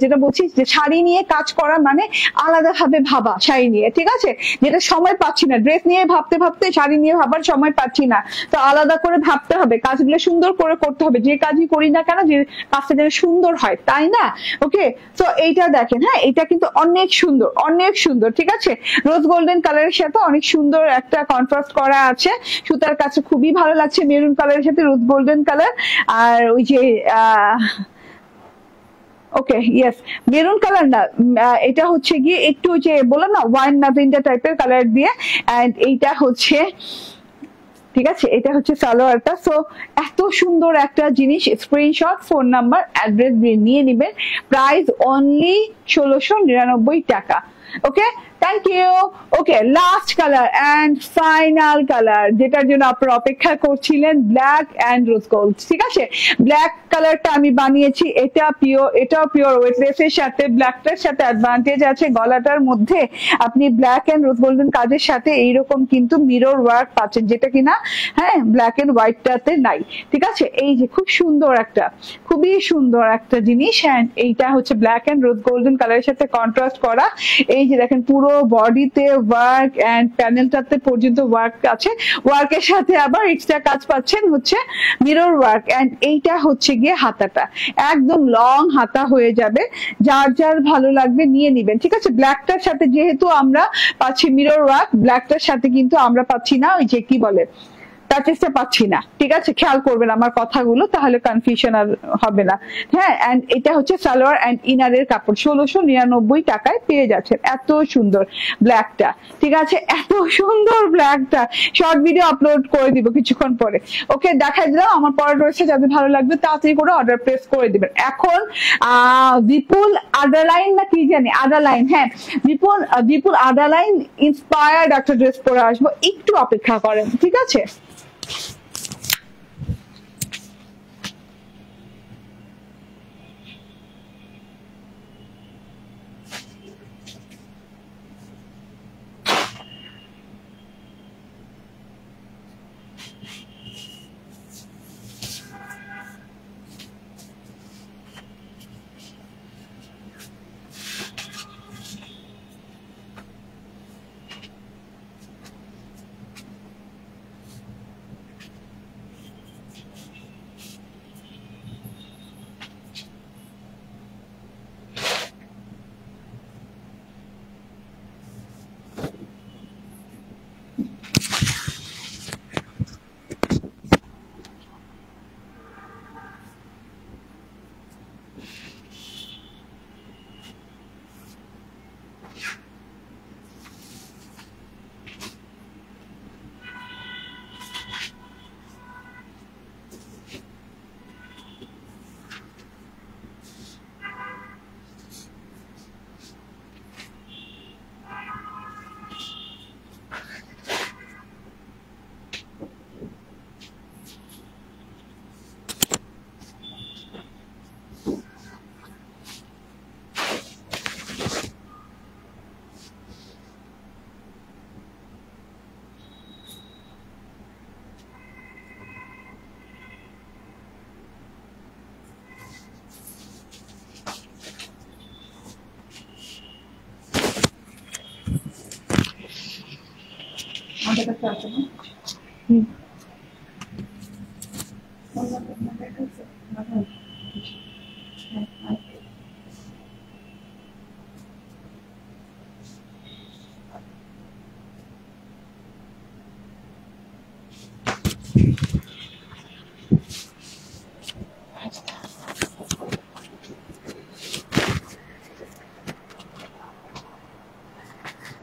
Speaker 1: যেটা বলছি যে শাড়ি নিয়ে কাজ করা মানে আলাদা ভাবে ভাবা শাড়ি নিয়ে। ঠিক আছে, যেটা সময় পাচ্ছি না, ড্রেস নিয়ে ভাবতে ভাবতে শাড়ি নিয়ে ভাবার সময় পাচ্ছি না, তো আলাদা করে ভাবতে হবে, কাজগুলো সুন্দর করে করতে হবে। যে কাজই করি না কেন, যে কাজটা যেন সুন্দর হয়, তাই না? ওকে, তো এইটা দেখেন, হ্যাঁ এটা কিন্তু অনেক সুন্দর, অনেক সুন্দর। ঠিক আছে, রোজ গোল্ডেন কালারের সাথে অনেক সুন্দর একটা কন্ট্রাস্ট করা আছে, সুতার কাছে খুবই ভালো লাগছে। মেরুন কালারের সাথে রোজ গোল্ডেন কালার, আর ওই যে ওকে ইয়েস মেরুন কালার না, এটা হচ্ছে গিয়ে একটু যে বললাম না ওয়াইন ম্যাজেন্টা টাইপের কালার দিয়ে। এন্ড এইটা হচ্ছে, ঠিক আছে, এটা হচ্ছে সালোয়ারটা। সো এত সুন্দর একটা জিনিস, স্ক্রিনশট, ফোন নাম্বার, অ্যাড্রেস দিয়ে নিয়ে নিবেন। প্রাইস অনলি 1699 টাকা। Okay, thank you. Okay, last colour and final colour, যেটার জন্য আপনারা অপেক্ষা করছিলেন, ব্ল্যাক এন্ড রোজ গোল্ড। ঠিক আছে, ব্ল্যাক কালারটা আমি বানিয়েছি, এটাও পিওর ওয়েটলেস এর সাথে। ব্ল্যাকটার সাথে অ্যাডভান্টেজ আছে, গলাটার মধ্যে আপনি ব্ল্যাক এন্ড রোজ গোল্ডেন কাজের সাথে এইরকম কিন্তু মিরর ওয়ার্ক পাচ্ছেন, যেটা কিনা হ্যাঁ ব্ল্যাক এন্ড হোয়াইটটাতে নাই। ঠিক আছে, এই যে খুব সুন্দর একটা, খুবই সুন্দর একটা জিনিস। এন্ড এইটা হচ্ছে ব্ল্যাক এন্ড রোজ গোল্ডেন কালারের সাথে কন্ট্রাস্ট করা। এই যে দেখেন পুরো বডিতে ওয়ার্ক এন্ড প্যানেলটাতে পর্যন্ত ওয়ার্ক আছে, ওয়ার্কের সাথে আবার এক্সট্রা কাজ পাচ্ছেন হচ্ছে মিরর ওয়ার্ক। এন্ড এইটা হচ্ছে গিয়ে হাতাটা, একদম লং হাতা হয়ে যাবে, যার যার ভালো লাগবে নিয়ে নিবেন। ঠিক আছে, ব্ল্যাকটার সাথে যেহেতু আমরা পাচ্ছি মিরর ওয়ার্ক, ব্ল্যাকটার সাথে কিন্তু আমরা পাচ্ছি না ওই যে কি বলে প্যাচেসটা পাচ্ছি না। ঠিক আছে, খেয়াল করবেন আমার কথাগুলো, তাহলে কনফিউশন আর হবে না। হ্যাঁ, এন্ড এটা হচ্ছে সালোয়ার এন্ড ইনারের কাপড়, 1699 টাকায় পেয়ে যাচ্ছেন। এত সুন্দর ব্ল্যাকটা, ঠিক আছে, এত সুন্দর ব্ল্যাকটা। শর্ট ভিডিও আপলোড করে দিব কিছুক্ষণ পরে। ওকে, দেখা দিলাম আমার পরে রয়েছে, যাদের ভালো লাগবে তাড়াতাড়ি করে অর্ডার প্লেস করে দিবেন। এখন বিপুল আদালাইন না কি জানি, আদালাইন, হ্যাঁ বিপুল আদালাইন ইন্সপায়ার্ড একটা ড্রেস পরে আসবো, একটু অপেক্ষা করেন। ঠিক আছে,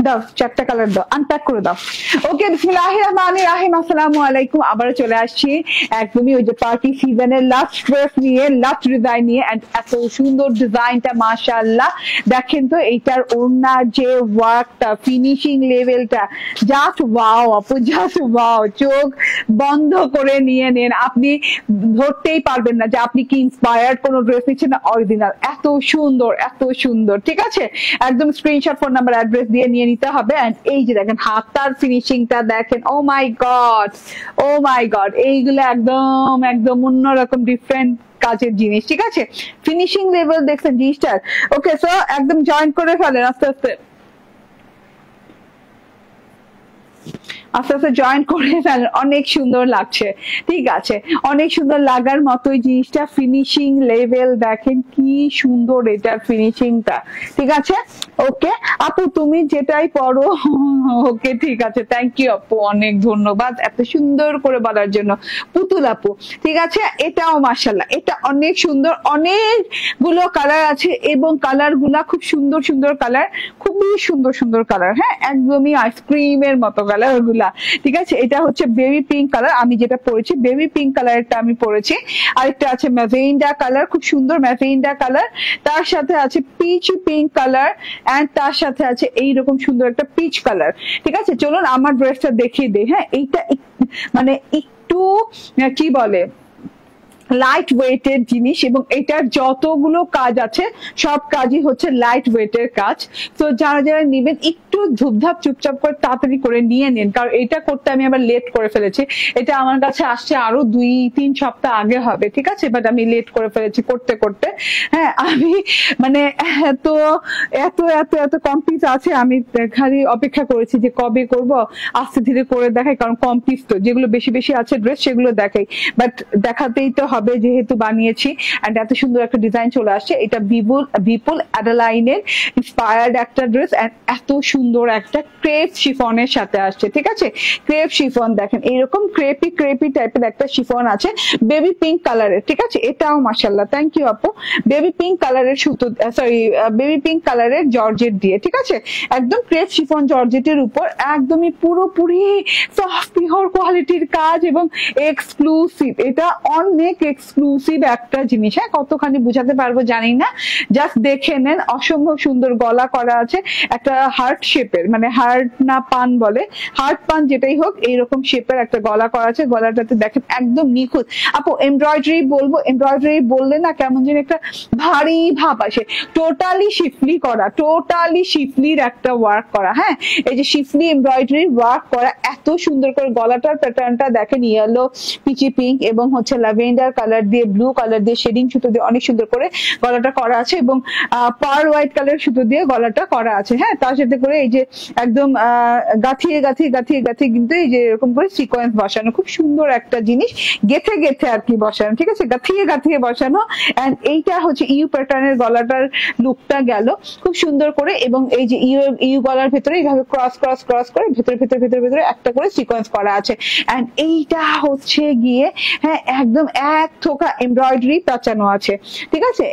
Speaker 1: দাও, চারটা কালার দাও, আনপ্যাক করে দাও। ওকে, বিসমিল্লাহির রহমানির রহিম, আসসালামু আলাইকুম। আবারও চলে আসছি একদমই ওই যে পার্টি সিজনের লাস্ট ড্রেস নিয়ে, লাস্ট ডিজাইন নিয়ে। এন্ড এত সুন্দর ডিজাইনটা, মাশাআল্লাহ। দেখেন তো এইটার ওড়নার যে ওয়ার্কটা, ফিনিশিং লেভেলটা, জাস্ট ওয়াও আপু, জাস্ট ওয়াও। চোখ বন্ধ করে নিয়ে নেন, আপনি ধরতেই পারবেন না যে আপনি কি ইন্সপায়ার্ড কোনো ড্রেস নিচ্ছেন না অরিজিনাল। এত সুন্দর, এত সুন্দর। ঠিক আছে, একদম স্ক্রিনশট, ফোন নাম্বার, অ্যাড্রেস দিয়ে নিয়ে নিতে হবে। এন্ড এই যে দেখেন হাতার ফিনিশিংটা দেখেন, ও মাই গড, ও মাই গড, এইগুলো একদম একদম অন্যরকম ডিফারেন্ট কাজের জিনিস। ঠিক আছে, ফিনিশিং লেভেল দেখছেন জিনিসটার। ওকে, সো একদম জয়েন করে ফেলেন আস্তে আস্তে, আস্তে আস্তে জয়েন করে ফেলেন। অনেক সুন্দর লাগছে। ঠিক আছে, অনেক সুন্দর লাগার মতোই জিনিসটা। ফিনিশিং লেভেল দেখেন কি সুন্দর এটার ফিনিশিংটা। ঠিক আছে, ওকে আপু তুমি যেটাই পড়ো। ওকে, ঠিক আছে, থ্যাংক ইউ আপু, অনেক ধন্যবাদ এত সুন্দর করে বলার জন্য। পুতুল আপু, ঠিক আছে, এটাও মাশাআল্লাহ, এটা অনেক সুন্দর। অনেকগুলো কালার আছে এবং কালার গুলা খুব সুন্দর সুন্দর কালার, খুবই সুন্দর সুন্দর কালার। হ্যাঁ, একদমই আইসক্রিমের মতো কালার গুলা। ঠিক আছে, এটা হচ্ছে বেবি পিঙ্ক কালার, আমি যেটা পরেছি বেবি পিঙ্ক কালারটা আমি পরেছি। আরেকটা আছে ম্যাজেন্ডা কালার, খুব সুন্দর ম্যাজেন্ডা কালার। তার সাথে আছে পিচ পিঙ্ক কালার, এন্ড তার সাথে আছে এইরকম সুন্দর একটা পিচ কালার। ঠিক আছে, চলুন আমার ড্রেসটা দেখিয়ে দিই। হ্যাঁ, এইটা মানে একটু কি বলে লাইট ওয়েটের জিনিস, এবং এটার যতগুলো কাজ আছে সব কাজই হচ্ছে লাইট ওয়েটের কাজ। তো যারা যারা নেবেন একটু ধুপধাপ চুপচাপ করে তাড়াতাড়ি করে নিয়ে নিন, কারণ এটা করতে আমি আবার লেট করে ফেলেছি। এটা আমার কাছে আসছে আরো 2-3 সপ্তাহ আগে হবে। ঠিক আছে, বাট আমি লেট করে ফেলেছি করতে করতে। হ্যাঁ, আমি মানে এত এত এত এত কম পিস আছে, আমি খালি অপেক্ষা করেছি যে কবে করব, আস্তে ধীরে করে দেখাই, কারণ কম পিস তো যেগুলো বেশি বেশি আছে ড্রেস সেগুলো দেখাই, বাট দেখাতেই তো হবে যেহেতু বানিয়েছি। এন্ড এত সুন্দর একটা ডিজাইন চলে আসছে। এটা বিপুল অ্যাডালাইনের ইন্সপায়ার্ড একটা ড্রেস, এন্ড এত সুন্দর একটা ক্রেপ শিফনের সাথে আসছে। ঠিক আছে, ক্রেপ শিফন দেখেন, এইরকম ক্রেপি ক্রেপি টাইপের একটা শিফন আছে বেবি পিঙ্ক কালারের। ঠিক আছে, এটাও মাশাআল্লাহ, থ্যাংক ইউ আপু। বেবি পিঙ্ক কালারের সুতো, সরি বেবি পিঙ্ক কালারের জর্জেট দিয়ে। ঠিক আছে, একদম ক্রেপ শিফন জর্জেটের উপর একদমই পুরোপুরি সফট পিওর কোয়ালিটির কাজ এবং এক্সক্লুসিভ। এটা অনেক এক্সক্লুসিভ একটা জিনিস। হ্যাঁ, কতখানি বুঝাতে পারবো জানি না, জাস্ট দেখে নেন। অসম্ভব সুন্দর গলা করা আছে, একটা হার্ট শেপের, মানে হার্ট না পান বলে, হার্ট পান যেটাই হোক, এইরকম শেপের একটা গলা করা আছে। গলাটাতে দেখেন একদম নিখুঁত। আপু এমব্রয়ডারি বলবো, এমব্রয়ডারি বললে না কেমন যেন একটা ভারী ভাব আসে। টোটালি শিফলি করা, টোটালি শিফলির একটা ওয়ার্ক করা। হ্যাঁ, এই যে শিফলি এমব্রয়ডারি ওয়ার্ক করা, এত সুন্দর করে গলাটার প্যাটার্নটা দেখেন, ইয়েলো, পিচি পিঙ্ক এবং হচ্ছে ল্যাভেন্ডার কালার দিয়ে, ব্লু কালার দিয়ে শেডিং সুতো দিয়ে অনেক সুন্দর করে গলাটা করা আছে, এবং পার্ল হোয়াইট কালার সুতো দিয়ে গলাটা করা আছে। হ্যাঁ, তার সাথে করে এই যে একদম গাঁথিয়ে গাঁথিয়ে গাঁথিয়ে গাঁথিয়ে কিন্তু এই যে এরকম করে সিকোয়েন্স বসানো, খুব সুন্দর একটা জিনিস, গেথে গেথে আর কি বসানো। ঠিক আছে, গাঁথিয়ে গাঁথিয়ে বসানো। এন্ড এইটা হচ্ছে ইউ প্যাটার্নের গলাটার লুকটা গেল খুব সুন্দর করে, এবং এই যে ইউ গলার ভেতরে এইভাবে ক্রস ক্রস ক্রস করে ভেতরে ভেতরে ভেতরে ভেতরে একটা করে সিকোয়েন্স করা আছে। এন্ড এইটা হচ্ছে গিয়ে হ্যাঁ একদম এক থোকা এমব্রয়ডারি পাচানো আছে। ঠিক আছে,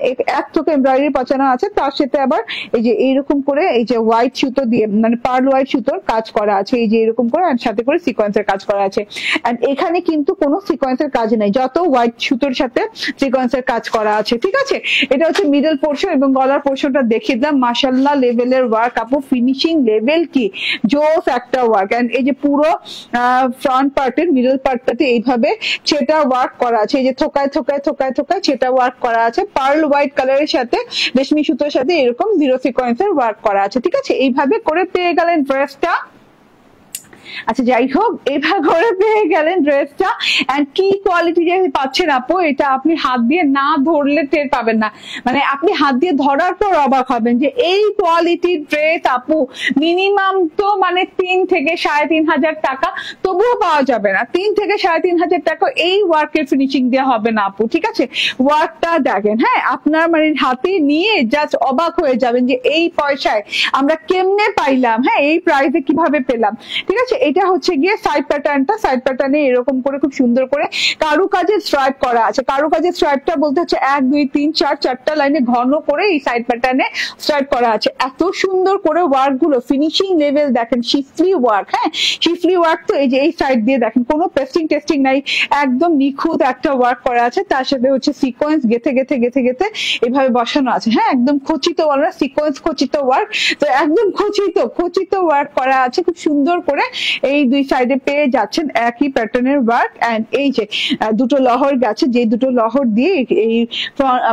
Speaker 1: এক থোকা এমব্রয়ডারি পাচানো আছে, তার সাথে আবার এই যে এইরকম করে এই যে হোয়াইট সুতো দিয়ে, মানে পার্ল হোয়াইট সুতোর কাজ করা আছে, এই যে এরকম করে, আর সাথে করে সিকোয়েন্সের কাজ করা আছে। এন্ড এখানে কিন্তু কোনো সিকোয়েন্সের কাজ নাই, যত হোয়াইট সুতোর সাথে সিকোয়েন্সের কাজ করা আছে। ঠিক আছে, এটা হচ্ছে মিডল পোর্শন, এবং গলার পোর্শনটা দেখিয়ে দিলাম। মাশাআল্লাহ লেভেলের ওয়ার্ক আপু, ফিনিশিং লেভেল কি জোস একটা ওয়ার্ক। এন্ড এই যে পুরো ফ্রন্ট পার্টের মিডল পার্টটাতে এইভাবে সেটা ওয়ার্ক করা আছে, এই যে থোকায় থোকায় থোকায় থোকায় সেটা ওয়ার্ক করা আছে, পার্ল হোয়াইট কালারের সাথে রেশমি সুতোর সাথে এরকম জিরো সিকোয়েন্সের ওয়ার্ক করা আছে। ঠিক আছে, এইভাবে করে পেয়ে গেলেন ড্রেসটা। আচ্ছা যাই হোক, এভাবে করে পেয়ে গেলেন ড্রেসটা। এন্ড কি কোয়ালিটি যে পাচ্ছেন আপু, এটা আপনি হাত দিয়ে না ধরলে টের পাবেন না, মানে আপনি হাত দিয়ে ধরার পর অবাক হবেন যে এই কোয়ালিটির ড্রেস আপু মিনিমাম তো মানে 3 থেকে 3,500 টাকা, তবুও পাওয়া যাবে না। 3 থেকে 3,500 টাকা এই ওয়ার্কের ফিনিশিং দিয়ে হবে না আপু, ঠিক আছে? ওয়ার্কটা দেখেন, হ্যাঁ আপনার মানে হাতে নিয়ে জাস্ট অবাক হয়ে যাবেন যে এই পয়সায় আমরা কেমনে পাইলাম, হ্যাঁ এই প্রাইসে কিভাবে পেলাম, ঠিক আছে? এটা হচ্ছে গিয়ে সাইড প্যাটার্নটা, সাইড প্যাটার্নে এরকম করে খুব সুন্দর করে কারুকাজের স্ট্রাইপ করা আছে। কারুকাজের স্ট্রাইপটা বলতে হচ্ছে 1 2 3 4 4টা লাইনে ঘন করে এই সাইড প্যাটার্নে স্ট্রাইপ করা আছে। এত সুন্দর করে ওয়ার্ক গুলো, ফিনিশিং লেভেল দেখেন, শিফলি ওয়ার্ক, হ্যাঁ শিফলি ওয়ার্ক। তো এই যে এই সাইড দিয়ে দেখেন কোনো পেস্টিং টেস্টিং নাই, একদম নিখুঁত একটা ওয়ার্ক করা আছে। তার সাথে হচ্ছে সিকোয়েন্স গেথে গেথে গেথে গেথে এভাবে বসানো আছে, হ্যাঁ একদম খচিত ওয়ার্ক, সিকোয়েন্স খচিত ওয়ার্ক, তো একদম খচিত ওয়ার্ক করা আছে খুব সুন্দর করে। এই দুই সাইডে পেয়ে যাচ্ছেন একই প্যাটার্নের ওয়ার্ক। এন্ড এই যে দুটো লহর গেছে, যে দুটো লহর দিয়ে এই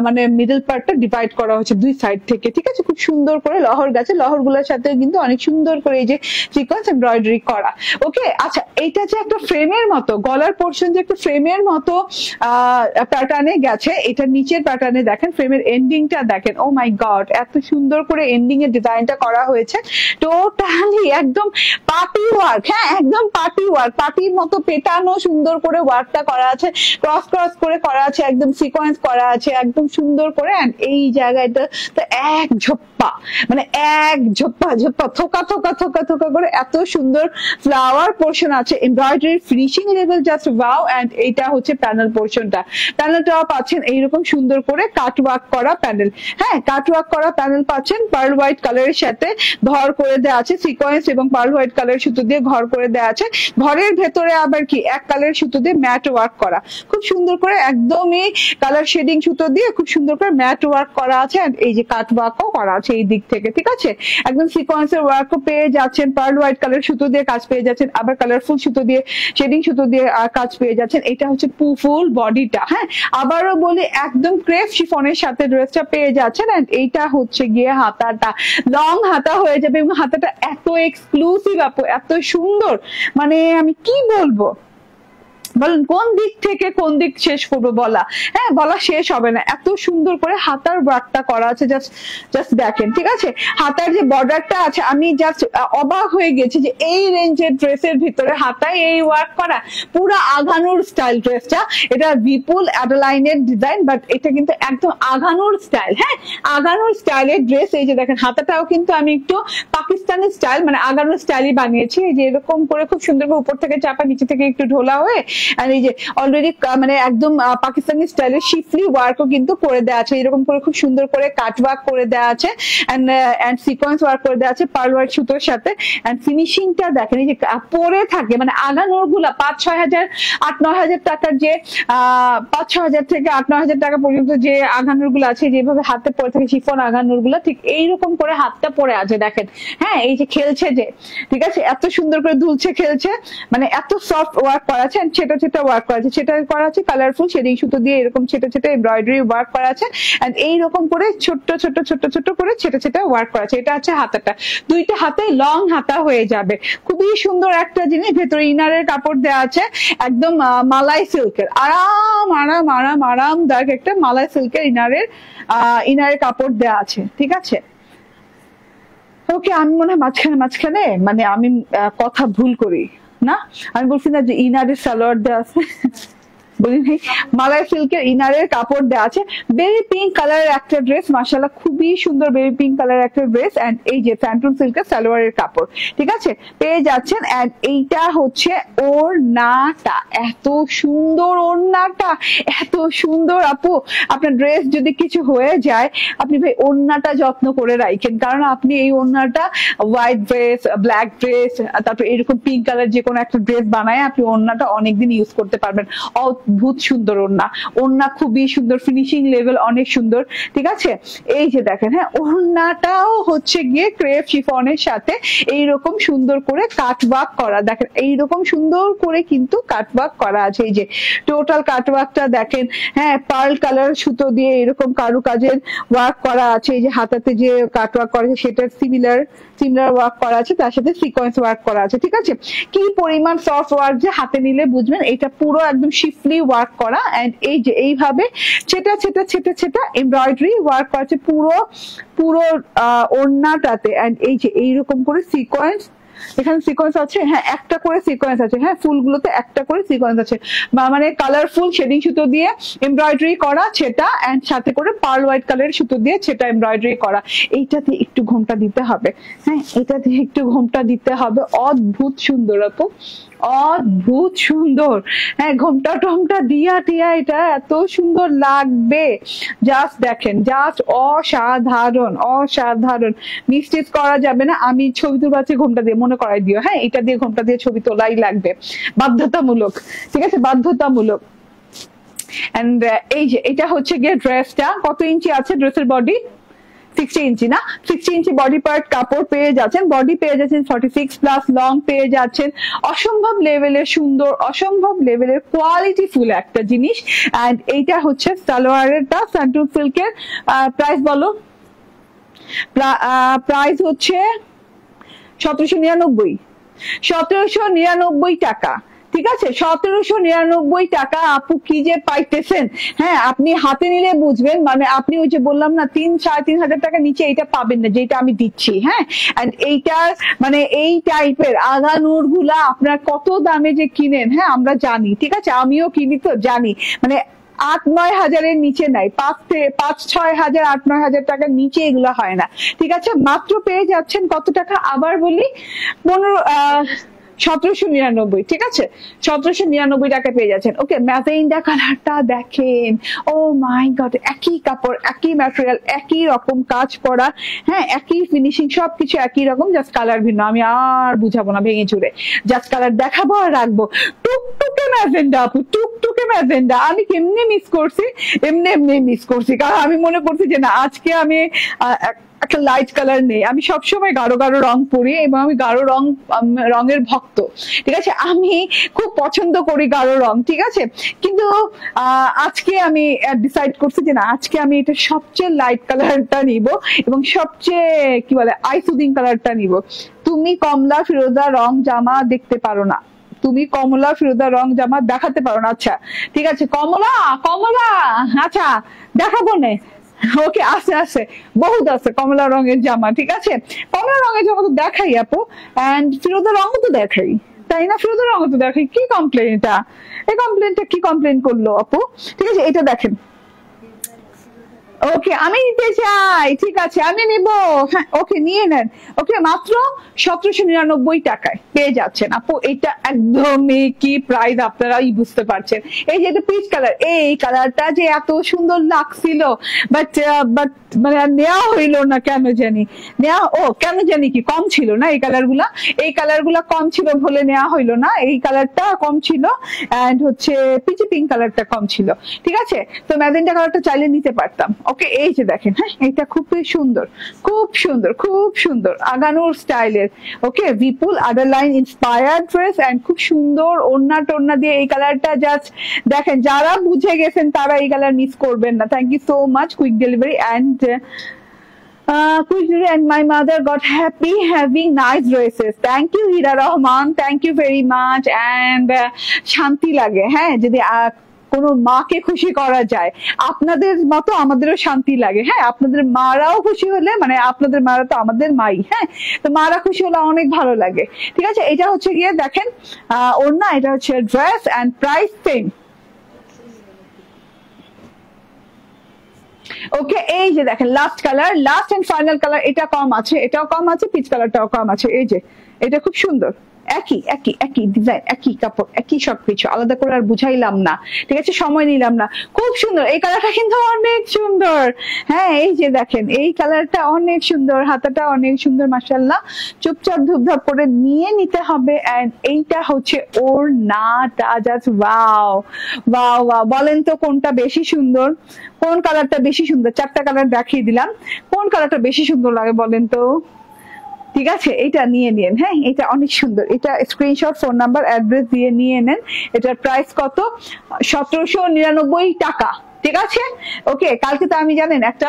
Speaker 1: মানে মিডল পার্টটা ডিভাইড করা হচ্ছে দুই সাইড থেকে, ঠিক আছে? খুব সুন্দর করে লহর গেছে, লহর গুলোর সাথে কিন্তু অনেক সুন্দর করে এই যে সিকোয়েন্স এমব্রয়ডারি করা। ওকে, আচ্ছা এইটা যে একটা ফ্রেমের মতো, গলার পোর্শন যে একটা ফ্রেমের মতো প্যাটার্নে গেছে, এটা নিচের প্যাটার্নে দেখেন, ফ্রেমের এন্ডিংটা দেখেন, ও মাই গড এত সুন্দর করে এন্ডিং এর ডিজাইনটা করা হয়েছে। টোটালি একদম পার্টি ওয়ার্ক, হ্যাঁ একদম পার্টি ওয়ার্ক, পার্টির মতো পেটানো সুন্দর করে ওয়ার্কটা করা আছে, ক্রস ক্রস করে করা আছে, একদম সিকোয়েন্স করা আছে একদম সুন্দর করে। এই জায়গাটা তো এক ঝোপ্পা, মানে এক ঝোপ্পা ঝোপ্পা থোকা থোকা থোকা থোকা করে এত সুন্দর ফ্লাওয়ার পোর্শন আছে, embroidery finishing level just wow. And এইটা হচ্ছে প্যানেল পোর্শনটা, প্যানেলটাও পাচ্ছেন এইরকম সুন্দর করে কাট ওয়ার্ক করা প্যানেল, হ্যাঁ কাট ওয়ার্ক করা প্যানেল পাচ্ছেন, পার্ল হোয়াইট কালারের সাথে ঘর করে দেওয়া আছে, সিকোয়েন্স এবং পার্ল হোয়াইট কালারের সুতো দিয়ে ঘর করে দেওয়া আছে। ঘরের ভেতরে আবার কি এক কালারের সুতো দিয়ে ম্যাট ওয়ার্ক করা, খুব সুন্দর করে একদমই কালার শেডিং সুতো দিয়ে খুব সুন্দর করে ম্যাট ওয়ার্ক করা আছে। এই যে কাট ওয়ার্কও করা আছে এই দিক থেকে, ঠিক আছে? একদম সিকোয়েন্সের ওয়ার্কও পেয়ে যাচ্ছেন, পার্ল হোয়াইট কালার সুতো দিয়ে কাজ পেয়ে যাচ্ছেন, আবার কালারফুল সুতো দিয়ে শেডিং সুতো দিয়ে কাজ পেয়ে যাচ্ছেন। এটা হচ্ছে ফুল বডিটা, হ্যাঁ আবারও বলি একদম ক্রেপ শিফনের সাথে ড্রেসটা পেয়ে যাচ্ছেন। এন্ড এইটা হচ্ছে গিয়ে হাতাটা, লং হাতা হয়ে যাবে এবং হাতাটা এত এক্সক্লুসিভ আপু, এত সুন্দর, মানে আমি কি বলবো, বলেন কোন দিক থেকে কোন দিক শেষ করবো বলা, হ্যাঁ বলা শেষ হবে না। এত সুন্দর করে হাতার ওয়ার্কটা করা আছে, জাস্ট দেখেন, ঠিক আছে? হাতার যে বর্ডারটা আছে, আমি জাস্ট অবাক হয়ে গেছি যে এই রেঞ্জের ড্রেসের ভিতরে হাতায় এই ওয়ার্ক করা, পুরো আঘানুর স্টাইল ড্রেসটা। এটা বিপুল অ্যাডালাইনের ডিজাইন, বাট এটা কিন্তু একদম আঘানুর স্টাইল, হ্যাঁ আঘানুর স্টাইলের ড্রেস। এই যে দেখেন হাতাটাও কিন্তু আমি একটু পাকিস্তানি স্টাইল, মানে আঘানুর স্টাইলই বানিয়েছি। এই যে এরকম করে খুব সুন্দর করে উপর থেকে চাপা, নিচে থেকে একটু ঢোলা হয়ে, আর এই যে অলরেডি মানে একদম পাকিস্তানি স্টাইলের শিফলি ওয়ার্কও কিন্তু করে দেওয়া আছে, এরকম করে খুব সুন্দর করে কাট ওয়ার্ক করে দেওয়া আছে, এন্ড সিকোয়েন্স ওয়ার্ক করে দেওয়া আছে পার্ল ওয়ার্ক সুতোর সাথে। এন্ড ফিনিশিংটা দেখেন, এই যে পরে থাকে, মানে আগানোর গুলা 5-6 হাজার 8-9 হাজার টাকার যে 5-6 হাজার থেকে 8-9 হাজার টাকা পর্যন্ত যে আগানোর গুলো আছে, যেভাবে হাতে পরে থাকে শিফন আগানোর গুলা, ঠিক এইরকম করে হাতটা পরে আছে দেখেন, হ্যাঁ এই যে খেলছে যে, ঠিক আছে এত সুন্দর করে দুলছে খেলছে, মানে এত সফট ওয়ার্ক করা আছে। ছেটা ছেটা ওয়ার্ক করা আছে, সেটা করা আছে কালারফুল শেডিং সুতো দিয়ে এরকম ছেটা ছেটা এমব্রয়ডারি ওয়ার্ক করা আছে। এন্ড এইরকম করে ছোট্ট ছোট্ট ছোট্ট ছোট্ট করে ছেটা ছেটা ওয়ার্ক করা আছে। এটা আছে হাতাটা, দুইটা হাতে লং হাতা হয়ে যাবে, খুবই সুন্দর একটা জিনিস। ভেতরে ইনারের কাপড় দেওয়া আছে একদম মালাই সিল্কের, আরাম আরাম আরাম আরামদায়ক একটা মালাই সিল্কের ইনারের কাপড় দেওয়া আছে, ঠিক আছে? ওকে, আমি মনে হয় মাঝখানে মানে আমি কথা ভুল করি না, আমি বলছি না যে ইনারের সালোয়ার দেওয়া আছে, বলিনি, মালাই সিল্কের ইনারের কাপড় দেওয়া আছে। বেবি পিঙ্ক কালারের একটা ড্রেস, মাশাআল্লাহ খুবই সুন্দর বেবি পিঙ্ক কালারের একটা ড্রেস। এন্ড এই যে ফ্যান্টুন সিল্কের সালোয়ারের কাপড়, ঠিক আছে পেয়ে যাচ্ছেন। এন্ড এইটা হচ্ছে ওড়নাটা, এত সুন্দর ওড়নাটা, এত সুন্দর আপু। আপনার ড্রেস যদি কিছু হয়ে যায়, আপনি ভাই ওড়নাটা যত্ন করে রাখেন, কারণ আপনি এই ওড়নাটা হোয়াইট ড্রেস, ব্ল্যাক ড্রেস, তারপর এরকম পিঙ্ক কালার যে কোনো একটা ড্রেস বানায় আপনি ওড়নাটা অনেকদিন ইউজ করতে পারবেন। অদ্ভুত সুন্দর ওড়না, ওড়না খুবই সুন্দর, ফিনিশিং লেভেল অনেক সুন্দর, ঠিক আছে। এই যে দেখেন, হ্যাঁ ওড়নাটাও হচ্ছে গিয়ে ক্রেপ শিফনের সাথে এইরকম সুন্দর করে কাটওয়ার্ক করা, দেখেন এইরকম সুন্দর করে কিন্তু কাটওয়ার্ক করা আছে। এই যে টোটাল কাটওয়ার্কটা দেখেন, হ্যাঁ পার্ল কালার সুতো দিয়ে এরকম কারুকাজের ওয়ার্ক করা আছে। এই যে হাতাতে যে কাটওয়ার্ক করা আছে সেটার সিমিলার ওয়ার্ক করা আছে, তার সাথে সিকোয়েন্স ওয়ার্ক করা আছে, ঠিক আছে। কি পরিমাণ সফট ওয়ার্ক যে হাতে নিলে বুঝবেন, এটা পুরো একদম শিফলি ওয়ার্ক করা। এন্ড এই যে এইভাবে ছেটা ছেটা ছেটা ছেটা এমব্রয়ডারি ওয়ার্ক করা আছে পুরো পুরো ওড়নাটাতে। এন্ড এই যে এইরকম করে সিকোয়েন্স, এখানে সিকোয়েন্স আছে, হ্যাঁ একটা করে সিকোয়েন্স আছে, হ্যাঁ ফুলগুলোতে একটা করে সিকোয়েন্স আছে, মানে কালারফুল শেডিং সুতো দিয়ে এমব্রয়ডারি করা সেটা, এন্ড সাথে করে পার্ল হোয়াইট কালারের সুতো দিয়ে সেটা এমব্রয়ডারি করা। এইটাতে একটু ঘোমটা দিতে হবে, হ্যাঁ এটাতে একটু ঘোমটা দিতে হবে, অদ্ভুত সুন্দর আপু, অদ্ভুত সুন্দর। হ্যাঁ ঘোমটা টমটা দিয়া টিয়া এটা এত সুন্দর লাগবে, জাস্ট দেখেন, জাস্ট অসাধারণ অসাধারণ। মিস্টেক করা যাবে না, আমি ছবি তুলতে ঘোমটা দিয়ে মনে করাই দিও, হ্যাঁ এটা দিয়ে ঘোমটা দিয়ে ছবি তোলাই লাগবে, বাধ্যতামূলক, ঠিক আছে বাধ্যতামূলক। এন্ড এই যে এটা হচ্ছে গিয়ে ড্রেসটা, কত ইঞ্চি আছে ড্রেসের বডি? 60 ইঞ্চি না, 60 ইঞ্চি বডি পার্ট কাপড় পেয়ে যাচ্ছেন, বডি পেয়ে যাচ্ছেন 46 প্লাস, লং পেয়ে যাচ্ছেন, অসম্ভব লেভেলের সুন্দর, অসম্ভব লেভেলের কোয়ালিটি ফুল একটা জিনিস। এন্ড এইটা হচ্ছে সালোয়ারেরটা স্যান্টুন সিল্কের। প্রাইস বলো, প্রাইস হচ্ছে 1799, 1799 টাকা, ঠিক আছে 1799 টাকা। আপু কি যে পাইতেছেন, হ্যাঁ আপনি হাতে নিলে বুঝবেন, মানে আপনি ওই যে বললাম না 3-3.5 টাকা নিচে এইটা পাবেন না যেটা আমি দিচ্ছি, হ্যাঁ। এন্ড এইটার মানে এই টাইপের আগানুর গুলা আপনার কত দামে যে কিনেন, হ্যাঁ আমরা জানি, ঠিক আছে আমিও কিনি তো জানি, মানে 8-9 হাজারের নিচে নাই, 5-6 হাজার 8-9 হাজার টাকার নিচে এগুলো হয় না, ঠিক আছে। মাত্র পেয়ে যাচ্ছেন কত টাকা আবার বলি, 1799, ঠিক আছে 1799 টাকা পেয়ে যাচ্ছেন। ওকে ম্যাজেন্ডা কালারটা দেখেন, ও মাই গড, একই কাপড় একই ম্যাটেরিয়াল একই রকম কাজ করা, হ্যাঁ একই ফিনিশিং সবকিছু একই রকম, জাস্ট কালার ভিন্ন। আমি আর বুঝাবো না ভেঙে চুরে, জাস্ট কালার দেখাবো আর রাখবো। টুকটুকে ম্যাজেন্ডা আপু, টুকটুকে ম্যাজেন্ডা আমি কেমনে মিস করছি, এমনি মিস করছি, কারণ আমি মনে করছি যে না আজকে আমি একটা লাইট কালার নেই, আমি সবসময় গাঢ় গাঢ় রং পরি এবং আমি গাঢ় রঙের ভক্ত, ঠিক আছে আমি খুব পছন্দ করি গাঢ় রং, ঠিক আছে। কিন্তু আজকে আমি ডিসাইড করছি যে না আজকে আমি এটা সবচেয়ে লাইট কালারটা নিব এবং সবচেয়ে কি বলে আই সুদিং কালারটা নিব। তুমি কমলা ফিরোজা রং জামা দেখতে পারো না, তুমি কমলা ফিরোজা রং জামা দেখাতে পারো না, আচ্ছা ঠিক আছে কমলা কমলা আচ্ছা দেখাবো না, ওকে আছে আছে বহুত আছে কমলা রঙের জামা, ঠিক আছে কমলা রঙের জামা তো দেখাই আপু, এন্ড ফিরোজা রঙও তো দেখাই, তাই না ফিরোজা রঙও তো দেখাই। কি কমপ্লেন এটা, এই কমপ্লেনটা কি কমপ্লেন করলো আপু, ঠিক আছে এটা দেখেন, ওকে আমি নিতে চাই, ঠিক আছে আমি নিব, হ্যাঁ ওকে নিয়ে নেন। ওকে মাত্র 1799 টাকায় পেয়ে যাচ্ছেন আপু, এটা একদমই কি প্রাইস আপনারাই বুঝতে পারছেন। এই যে এটা পিচ কালার, এই কালারটা যে এত সুন্দর লাগছিল, বাট মানে নেওয়া হইলো না কেন জানি, কেন জানি কি কম ছিল না এই কালার গুলা কম ছিল বলে নেওয়া হইলো না, এই কালারটা কম ছিল এন্ড হচ্ছে পিচি পিঙ্ক কালারটা কম ছিল, ঠিক আছে তো ম্যাজেন্টা কালারটা চাইলে নিতে পারতাম। ওকে এই যে দেখেন, হ্যাঁ এটা খুবই সুন্দর, খুব সুন্দর, খুব সুন্দর আগানুর স্টাইলের, ওকে বিপুল আদারলাইন ইন্সপায়ার্ড ড্রেস এন্ড খুব সুন্দর ওড়না টোড়না দিয়ে এই কালারটা জাস্ট দেখেন, যারা বুঝে গেছেন তারা এই কালার মিস করবেন না। Thank you so much, quick delivery and and my mother got happy having nice dresses. Thank you Hira Rahman, thank you very much and শান্তি লাগে, হ্যাঁ যদি কোন মাকে খুশি করা যায়, আপনাদের মতো আমাদেরও শান্তি লাগে, হ্যাঁ আপনাদের মারাও খুশি হলে, মানে আপনাদের মারা তো আমাদের মাই, হ্যাঁ তো মারা খুশি হলে অনেক ভালো লাগে, ঠিক আছে। এটা হচ্ছে গিয়ে দেখেন ওড়না, এটা হচ্ছে dress and price same. Okay এই যে দেখেন last colour, last and final colour, এটা কম আছে, এটাও কম আছে, পিচ কালারটাও কম আছে, এই যে এটা খুব সুন্দর, একই একই একই ডিজাইন, একই কাপড়, একই সবকিছু, আলাদা করে আর বুঝাইলাম না, ঠিক আছে, সময় নিলাম না। খুব সুন্দর এই কালারটা, কিন্তু অনেক সুন্দর। হ্যাঁ, এই যে দেখেন এই কালারটা অনেক সুন্দর, হাতাটা অনেক সুন্দর, মাশাআল্লাহ। চুপচাপ ধুপধাপ করে নিয়ে নিতে হবে। এন্ড এইটা হচ্ছে ওড়নাটা, জাস্ট ওয়াও ওয়াও ওয়াও। বলেন তো কোনটা বেশি সুন্দর, কোন কালারটা বেশি সুন্দর? 4টা কালার দেখিয়ে দিলাম, কোন কালারটা বেশি সুন্দর লাগে বলেন তো? ঠিক আছে, এটা নিয়ে নেন। হ্যাঁ, এটা অনেক সুন্দর, এটা স্ক্রিনশট, ফোন নাম্বার, অ্যাড্রেস দিয়ে নিয়ে নেন। এটার প্রাইস কত? 1799 টাকা। ঠিক আছে, ওকে। কালকে তো আমি জানেন একটা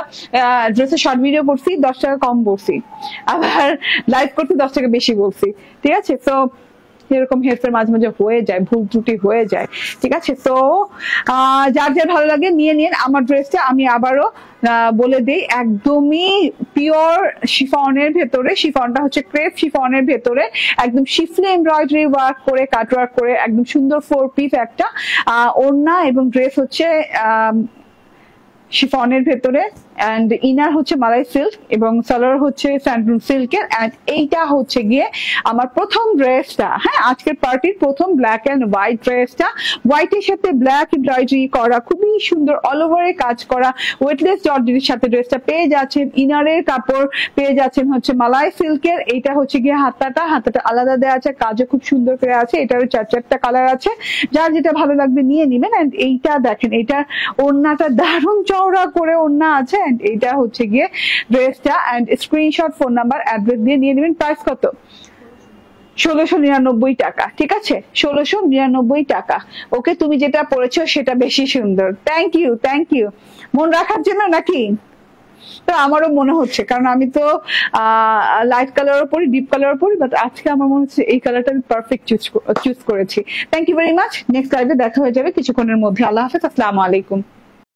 Speaker 1: ড্রেসের শর্ট ভিডিও করছি, 10 টাকা কম বলছি, আবার লাইভ করতে 10 টাকা বেশি বলছি। ঠিক আছে, তো এরকম হেরফের মাঝে মাঝে হয়ে যায়, ভুল ত্রুটি হয়ে যায়। ঠিক আছে, তো যার যার ভালো লাগে নিয়ে নিন। আমার ড্রেসটা আমি আবারও বলে দিই, একদমই পিওর শিফনের ভেতরে, শিফনটা হচ্ছে ক্রেপ শিফনের ভেতরে, একদম শিফলি এমব্রয়ডারি ওয়ার্ক করে, কাট ওয়ার্ক করে, একদম সুন্দর 4 পিস একটা ওড়না, এবং ড্রেস হচ্ছে শিফনের ভেতরে, এন্ড ইনার হচ্ছে মালাই সিল্ক, এবং সালোয়ার হচ্ছে স্যান্ডুন সিল্কের। এন্ড এইটা হচ্ছে গিয়ে আমার প্রথম ড্রেসটা, হ্যাঁ, আজকের পার্টির প্রথম ব্ল্যাক এন্ড হোয়াইট ড্রেসটা। হোয়াইটের সাথে ব্ল্যাক এমব্রয়ডারি করা, খুবই সুন্দর অল ওভারে কাজ করা ওয়েটলেস জর্জেটের সাথে ড্রেসটা পেয়ে যাচ্ছেন। ইনারের কাপড় পেয়ে যাচ্ছেন হচ্ছে মালাই সিল্কের। এইটা হচ্ছে গিয়ে হাতাটা আলাদা দেওয়া আছে, কাজও খুব সুন্দর করে আছে। এটারও 4টা কালার আছে, যার যেটা ভালো লাগবে নিয়ে নিবেন। এন্ড এইটা দেখেন, এটা ওড়নাটা দারুণ চওড়া করে ওড়না আছে। এন্ড এইটা হচ্ছে গিয়ে ড্রেসটা। And screenshot, phone number, address দিয়ে নিয়ে নেবেন। প্রাইস কত? 1699 টাকা। ঠিক আছে, 1699 টাকা। ওকে, তুমি যেটা পড়েছো সেটা বেশি সুন্দর। Thank you, thank you. মন রাখার জন্য নাকি? তো আমারও মনে হচ্ছে, কারণ আমি তো লাইট কালারও পরি, ডিপ কালারও পরি, বাট আজকে আমার মনে হচ্ছে এই কালারটা আমি পারফেক্ট চুজ করেছি। Thank you very much. Next লাইভে দেখা হয়ে যাবে কিছুক্ষণের মধ্যে। আল্লাহ হাফেজ, আসসালামু আলাইকুম।